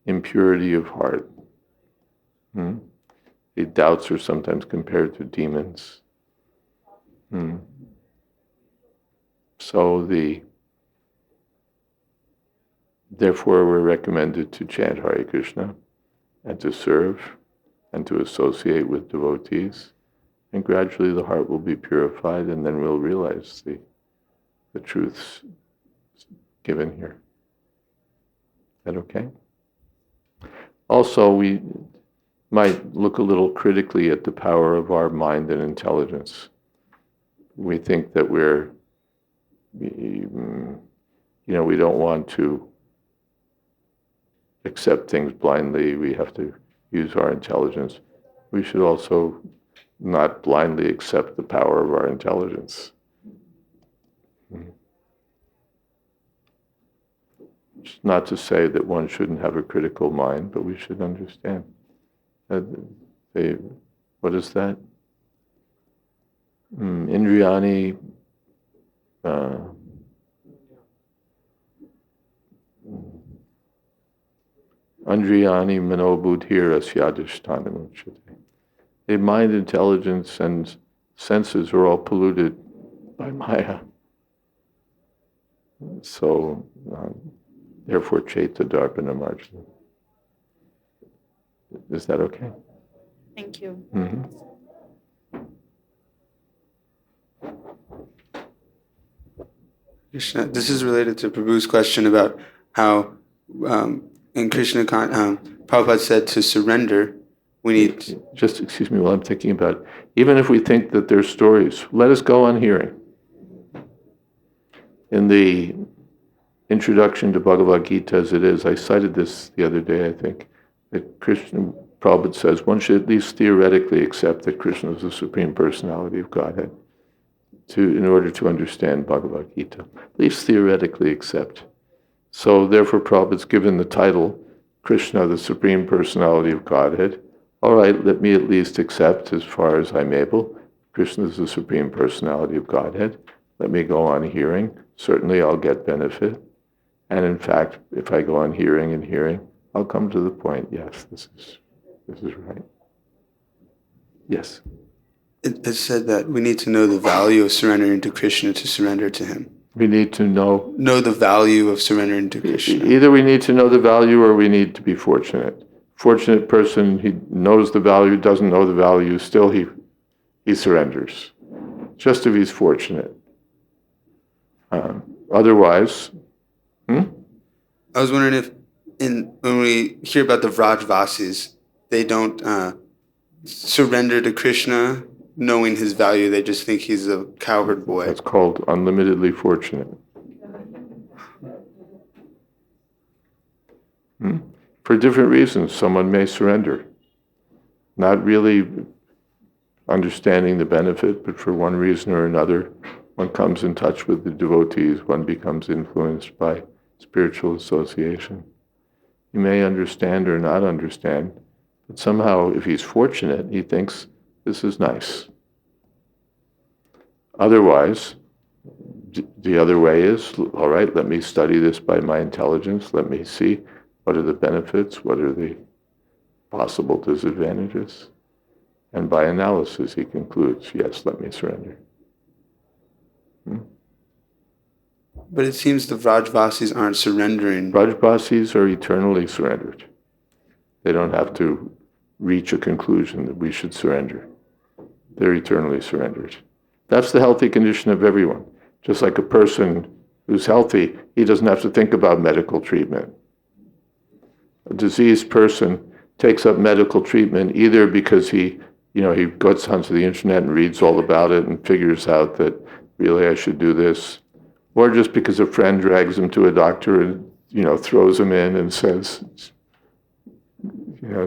impurity of heart. The doubts are sometimes compared to demons. So therefore we're recommended to chant Hare Krishna and to serve and to associate with devotees. And gradually the heart will be purified, and then we'll realize the truths given here. Is that okay? Also, we might look a little critically at the power of our mind and intelligence. We think that we don't want to accept things blindly. We have to use our intelligence. We should also not blindly accept the power of our intelligence. It's not to say that one shouldn't have a critical mind, but we should understand. What is that? Indriyani. Andriyani manobudhira syadhisthanamuchate. The mind, intelligence, and senses are all polluted by Maya. So, therefore, Chaita Darpana Marjana. Is that okay? Thank you. Mm-hmm. Krishna, this is related to Prabhu's question about how in Krishna, Prabhupada said to surrender, we need... Just excuse me while I'm thinking about it. Even if we think that they're stories, let us go on hearing. In the introduction to Bhagavad Gita as it is, I cited this the other day, I think, that Krishna, Prabhupada says, one should at least theoretically accept that Krishna is the Supreme Personality of Godhead in order to understand Bhagavad Gita. At least theoretically accept. So therefore Prabhupada's given the title, Krishna, the Supreme Personality of Godhead. All right, let me at least accept, as far as I'm able, Krishna is the Supreme Personality of Godhead. Let me go on hearing. Certainly I'll get benefit. And in fact, if I go on hearing, I'll come to the point, yes, this is right. Yes? It said that we need to know the value of surrendering to Krishna to surrender to him. We need to know the value of surrendering to Krishna. Either we need to know the value or we need to be fortunate. Fortunate person, he knows the value, doesn't know the value, still he surrenders. Just if he's fortunate. Otherwise, I was wondering if when we hear about the Vrajvasis, they don't surrender to Krishna knowing his value. They just think he's a cowherd boy. That's called unlimitedly fortunate. For different reasons, someone may surrender. Not really understanding the benefit, but for one reason or another, one comes in touch with the devotees, one becomes influenced by spiritual association. He may understand or not understand, but somehow if he's fortunate, he thinks, this is nice. Otherwise, the other way is, all right, let me study this by my intelligence, let me see what are the benefits, what are the possible disadvantages. And by analysis, he concludes, yes, let me surrender. But it seems the Vrajvasis aren't surrendering. Vrajvasis are eternally surrendered. They don't have to reach a conclusion that we should surrender. They're eternally surrendered. That's the healthy condition of everyone. Just like a person who's healthy, he doesn't have to think about medical treatment. A diseased person takes up medical treatment either because he goes onto the internet and reads all about it and figures out that really I should do this, or just because a friend drags him to a doctor and, throws him in and says,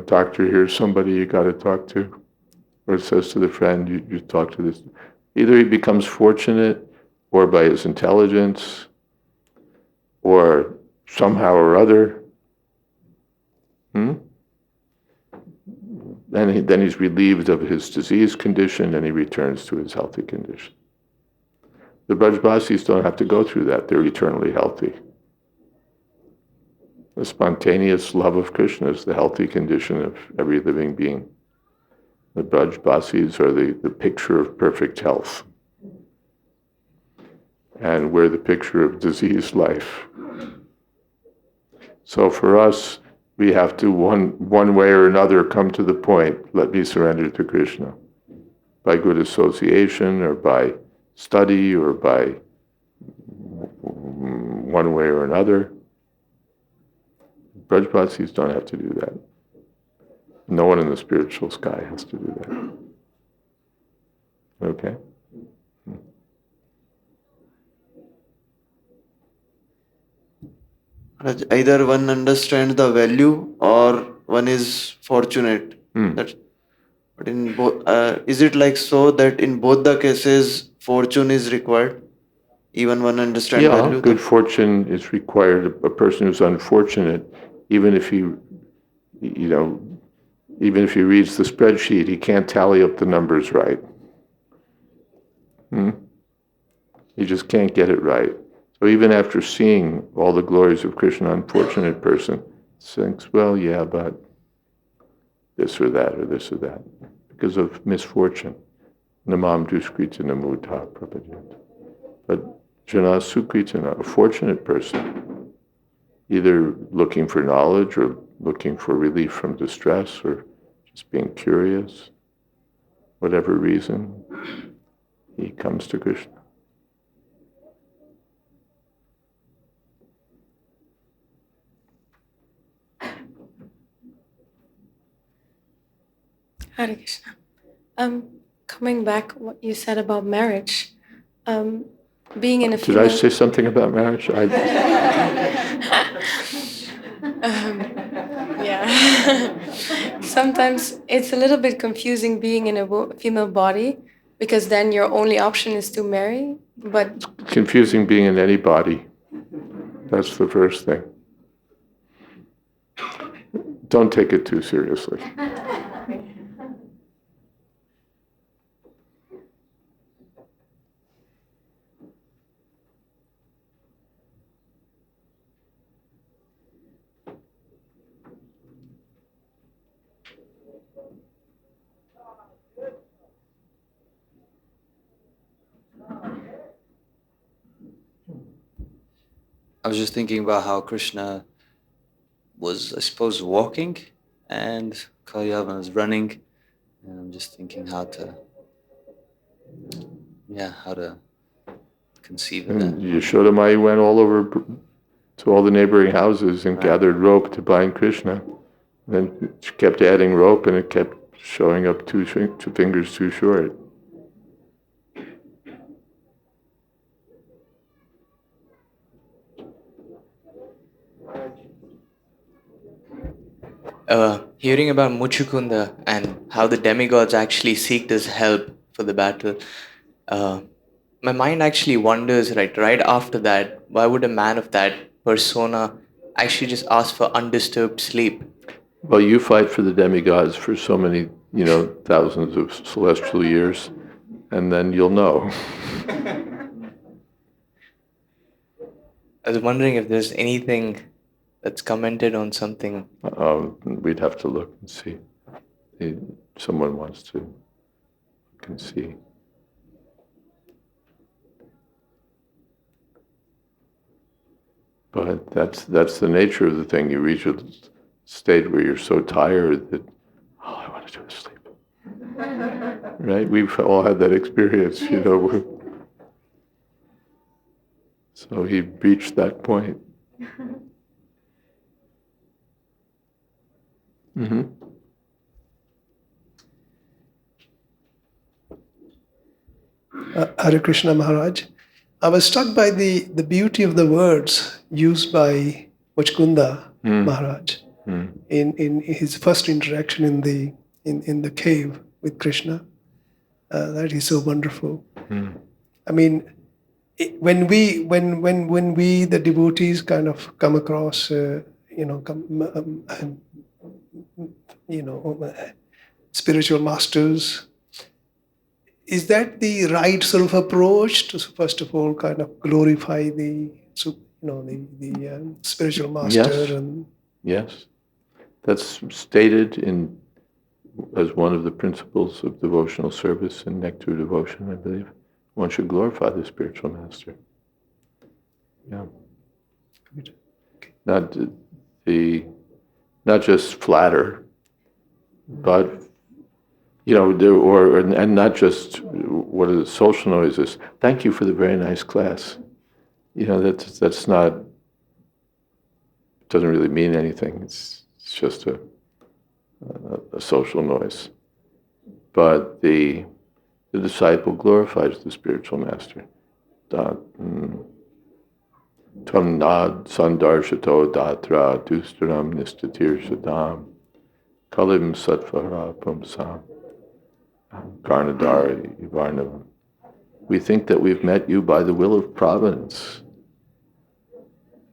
doctor, here's somebody you got to talk to. Or says to the friend, you talk to this. Either he becomes fortunate, or by his intelligence, or somehow or other. Then he's relieved of his disease condition and he returns to his healthy condition. The Brajbasis don't have to go through that. They're eternally healthy. The spontaneous love of Krishna is the healthy condition of every living being. The Brajbasis are the picture of perfect health. And we're the picture of diseased life. So for us, we have to, one way or another, come to the point, let me surrender to Krishna. By good association, or by study, or by one way or another. Brajbasis don't have to do that. No one in the spiritual sky has to do that. Okay? Either one understands the value or one is fortunate. But in both, is it like so that in both the cases fortune is required? even one understand Yeah, value. good fortune is required. A person who's unfortunate, even if he, you know, even if he reads the spreadsheet, he can't tally up the numbers right. He just can't get it right. So even after seeing all the glories of Krishna, unfortunate person thinks, well, yeah, but this or that or this or that, because of misfortune. Namam duskritana mudha prabhajet. But jana sukritana, a fortunate person, either looking for knowledge or looking for relief from distress or just being curious, whatever reason, he comes to Krishna. Hare Krishna. Coming back, what you said about marriage, being in a Did female. I say something about marriage? Yeah. Sometimes it's a little bit confusing being in a female body because then your only option is to marry. But Confusing being in any body. That's the first thing. Don't take it too seriously. I was just thinking about how Krishna was, I suppose, walking and Kalyavana was running. And I'm just thinking how to conceive of And that. Yashoda Mai went all over to all the neighboring houses and gathered rope to bind Krishna. Then she kept adding rope and it kept showing up two fingers too short. Hearing about Muchukunda and how the demigods actually seek this help for the battle, my mind actually wonders, right after that, why would a man of that persona actually just ask for undisturbed sleep? Well, you fight for the demigods for so many, thousands of celestial years, and then you'll know. I was wondering if there's anything that's commented on something. We'd have to look and see. Someone wants to look and see. But that's the nature of the thing. You reach a state where you're so tired that, I want to go to sleep. Right? We've all had that experience, So he reached that point. Mm-hmm. Hare Krishna Maharaj. I was struck by the beauty of the words used by Muchukunda Maharaj in his first interaction in the cave with Krishna. That is so wonderful. I mean, when we the devotees kind of come across spiritual masters, is that the right sort of approach to first of all kind of glorify the spiritual master? Yes, that's stated as one of the principles of devotional service in Nectar Devotion, I believe. One should glorify the spiritual master. Yeah. Not just flatter, but and not just what are the social noises. Thank you for the very nice class. That's not. It doesn't really mean anything. It's just a social noise. But the disciple glorifies the spiritual master. Tam nad sandarshato datra dustaram nistatir shadam kalim satvara pumsam karnadara ivarnavam We think that we've met you by the will of providence.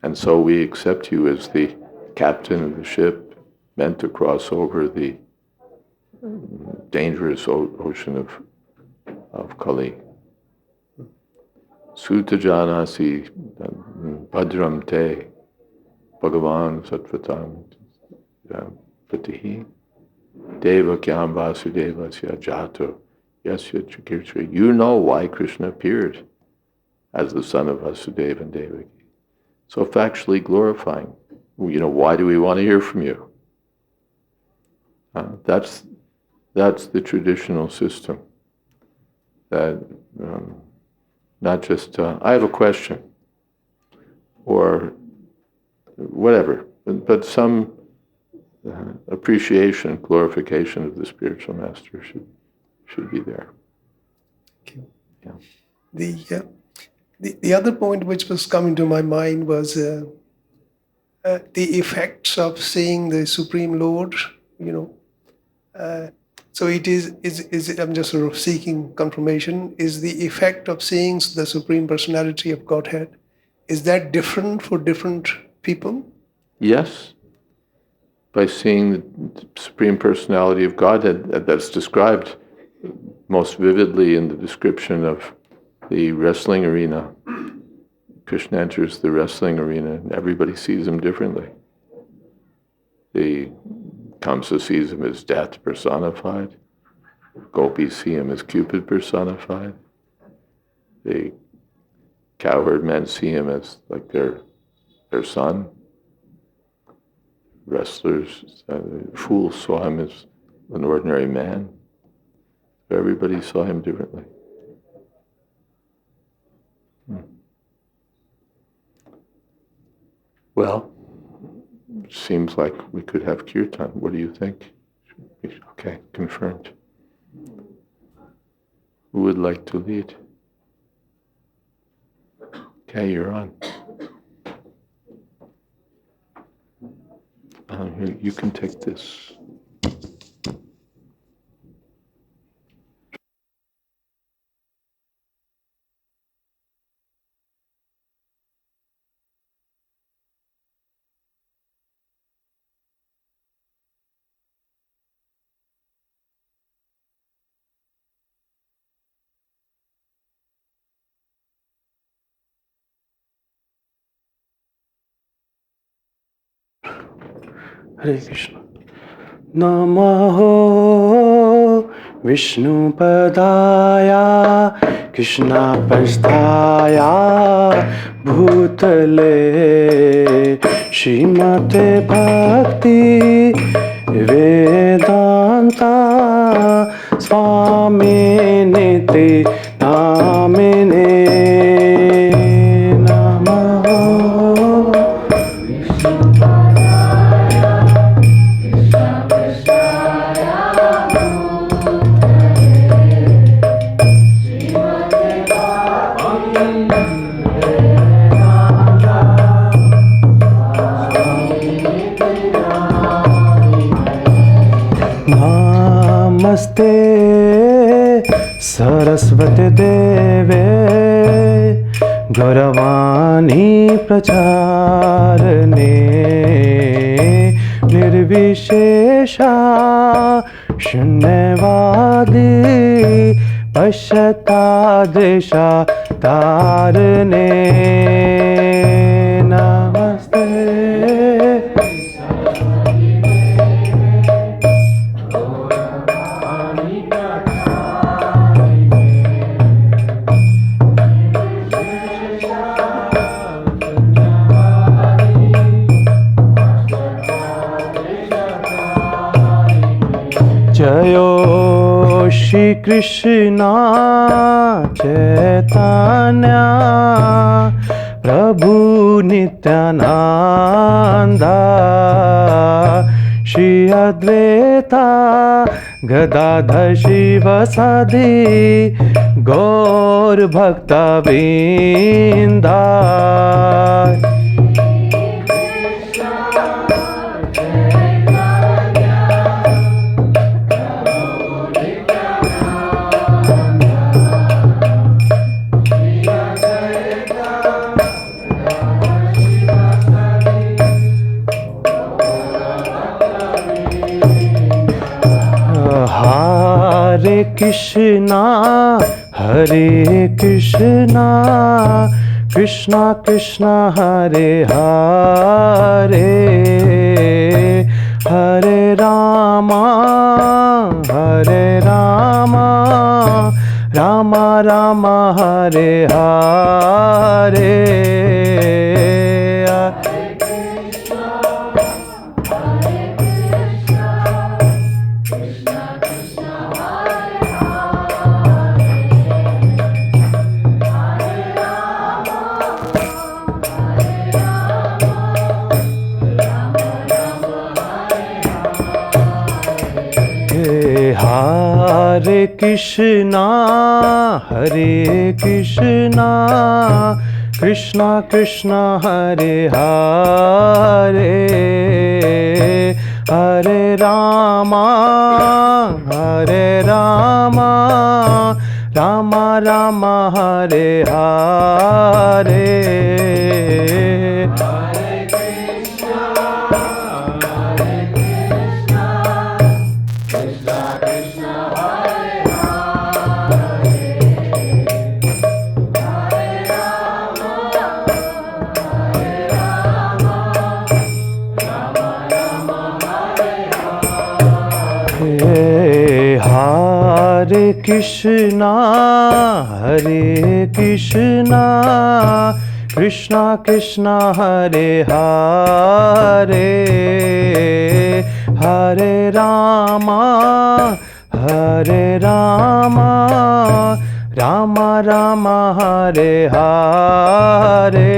And so we accept you as the captain of the ship meant to cross over the dangerous ocean of Kali. Sutta janasi bhadram te bhagavan sattvatam patihi deva kyam vasudevasya jato yasya chakirtra. You know why Krishna appeared as the son of Vasudeva and Devaki. So factually glorifying. Why do we want to hear from you? That's the traditional system. That not just, I have a question, or whatever, but some appreciation, glorification of the spiritual master should be there. Thank you. Yeah. The other point which was coming to my mind was the effects of seeing the Supreme Lord. So it is I'm just sort of seeking confirmation. Is the effect of seeing the Supreme Personality of Godhead, is that different for different people? Yes. By seeing the Supreme Personality of Godhead, that's described most vividly in the description of the wrestling arena. Krishna enters the wrestling arena and everybody sees him differently. The Kamsa sees him as death personified. Gopis see him as Cupid personified. The cowherd men see him as like their son. Wrestlers, fools saw him as an ordinary man. Everybody saw him differently. Well, seems like we could have kirtan. What do you think? Okay, confirmed. Who would like to lead? Okay, you're on. Here, you can take this. Hare Krishna. Namaho Vishnupadaya Krishna Pasthaya Bhutale Srimate Bhakti Vedanta Swami Niti Namine Namaste Saraswati Deve Gauravani Pracharane Nirvishesha Shunyavadi Pashyatadesha Tarane Namaste Jayo Shri Krishna Chaitanya Prabhu Nityananda Shri Advaita Gadadhar Shivasadi Gaur Bhakta Vrinda Krishna, Hare Krishna, Krishna Krishna, Hare Hare, Hare Rama, Hare Rama, Rama Rama, Hare Hare. Hare Krishna, Hare Krishna, Krishna Krishna, Hare Hare, Hare Rama, Hare Rama, Rama Rama, Hare Hare. Hare Krishna, Hare Krishna, Krishna Krishna, Hare Hare, Hare Rama, Hare Rama, Rama Rama, Hare Hare.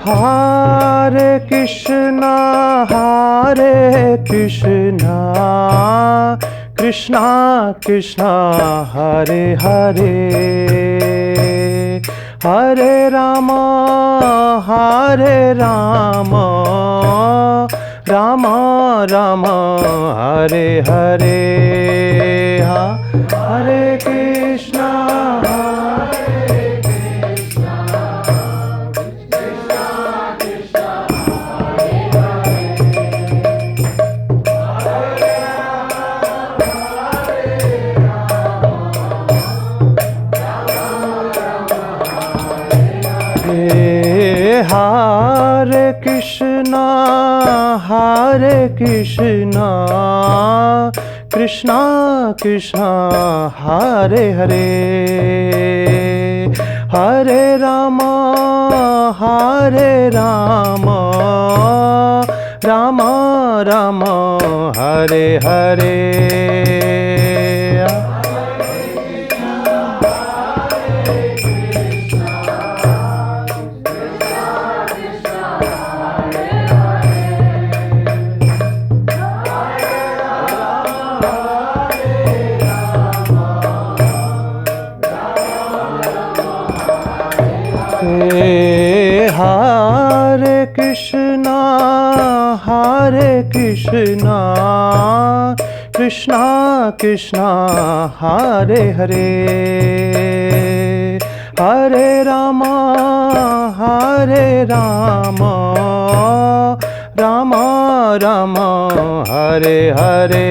Hare Krishna, Hare Krishna, Krishna Krishna, Hare Hare, Hare Rama, Hare Rama, Rama Rama, Hare Hare. Hare Krishna, Hare Krishna, Hare Krishna, Krishna Krishna, Hare Hare, Hare Rama, Hare Rama, Rama Rama, Hare Hare. Hare Krishna, Hare Krishna, Krishna Krishna, Hare Hare, Hare Rama, Hare Rama, Rama Rama, Hare Hare.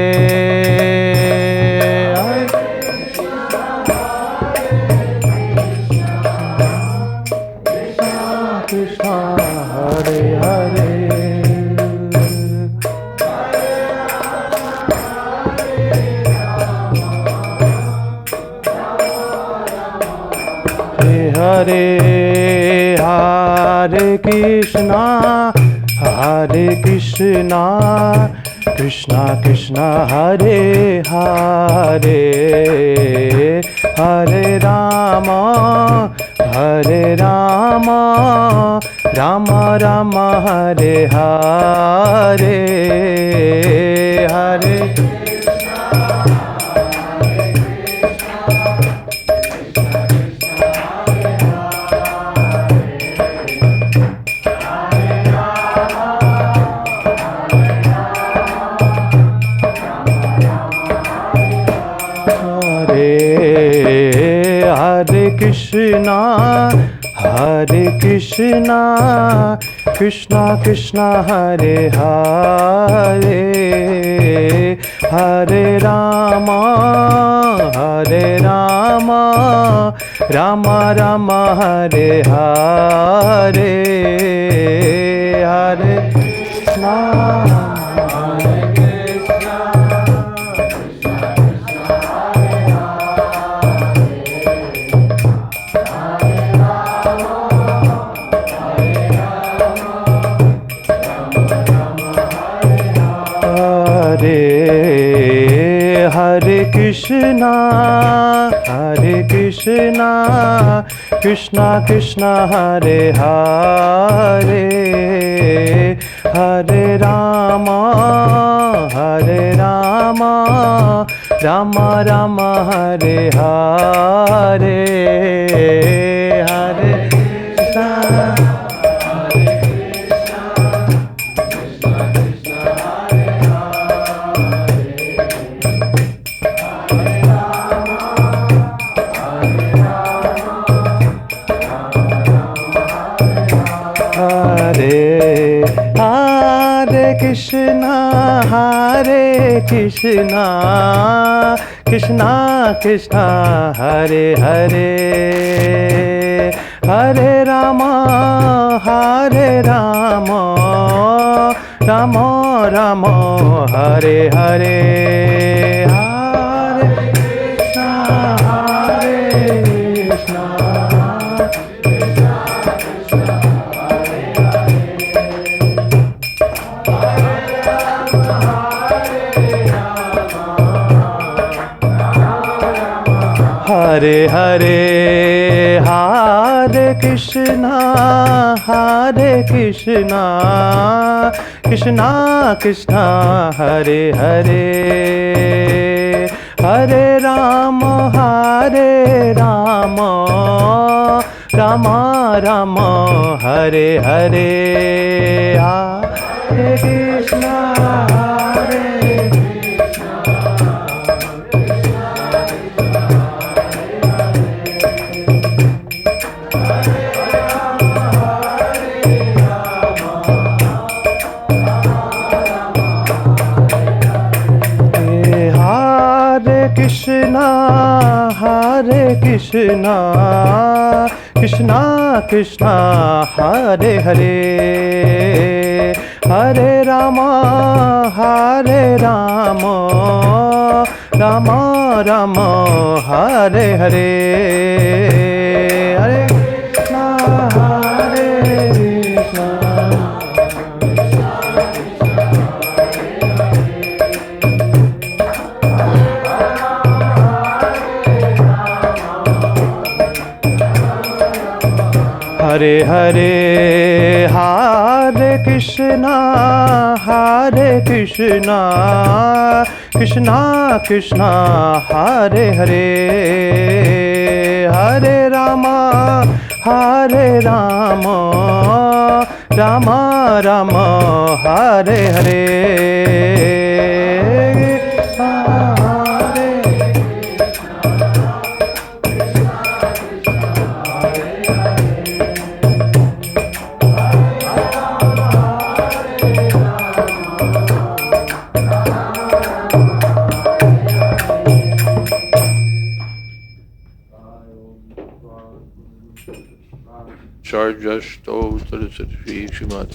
Krishna, Hare Hare. Hare Hare Krishna, Hare Krishna, Krishna Krishna, Hare Hare, Hare Rama, Hare Rama, Rama Rama, Hare Hare, Hare Hare Krishna, Hare Krishna, Krishna Krishna, Hare Hare, Hare Rama, Hare Rama, Rama Rama, Hare Hare, Hare Krishna. Hare Krishna, Hare Krishna, Krishna Krishna, Hare Hare, Hare Rama, Hare Rama, Rama Rama, Hare Hare, Hare Krishna. Hare Krishna, Hare Krishna, Krishna Krishna, Hare Hare, Hare Rama, Hare Rama, Rama Rama, Hare Hare, Hare Krishna, Hare Krishna. Hare Hare, Hare Krishna, Hare Krishna, Krishna Krishna, Hare Hare, Hare Rama, Hare Rama, Rama Rama, Hare Hare, Hare Krishna, Hare Krishna, Hare Krishna, Krishna Krishna, Hare Hare, Hare Rama, Hare Rama, Rama Rama, Hare Hare, Hare Krishna, Hare Krishna. Hare Hare, Hare Krishna, Hare Krishna, Krishna Krishna, Hare Hare, Hare Rama, Hare Rama, Rama Rama, Hare Hare, Charjasto Saraswati Srimad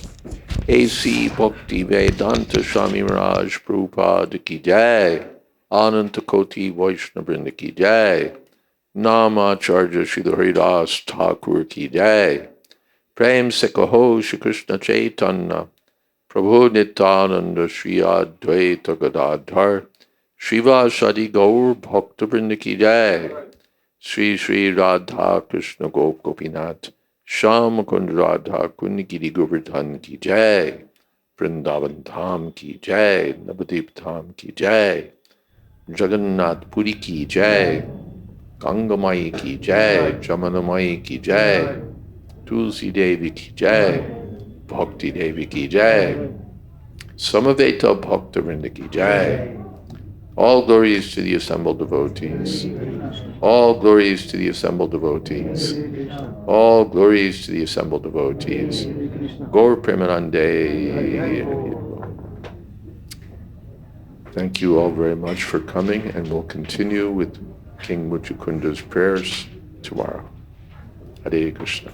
A.C. Bhakti Vedanta Swami Maharaj Prabhupada Ki Jai, Ananta Koti Vaishnavrinda Ki Jai, Nama Charja Srila Haridas Thakur Ki Jai, Prem Se Kaho Shri Krishna Chaitanya, Prabhu Nityananda Shri Advaita Gadadhar, Srivasadi Gaur Bhaktavrinda Ki Jai, Sri Sri Radha Krishna Gop Gopinath, Sham Kund Radha Kund Giri Govardhan Ki Jai, Vrindavan Dham Ki Jai, Navadip Dham Ki Jai, Jagannath Puri Ki Jai, Gangamai Ki Jai, Jamanamai Ki Jai, Tulsi Devi Ki Jai, Bhakti Devi Ki Jai, Samaveta Bhakta Vrinda Ki Jai. All glories to the assembled devotees. All glories to the assembled devotees. All glories to the assembled devotees. Gaur Premanande. Thank you all very much for coming, and we'll continue with King Muchukunda's prayers tomorrow. Hare Krishna.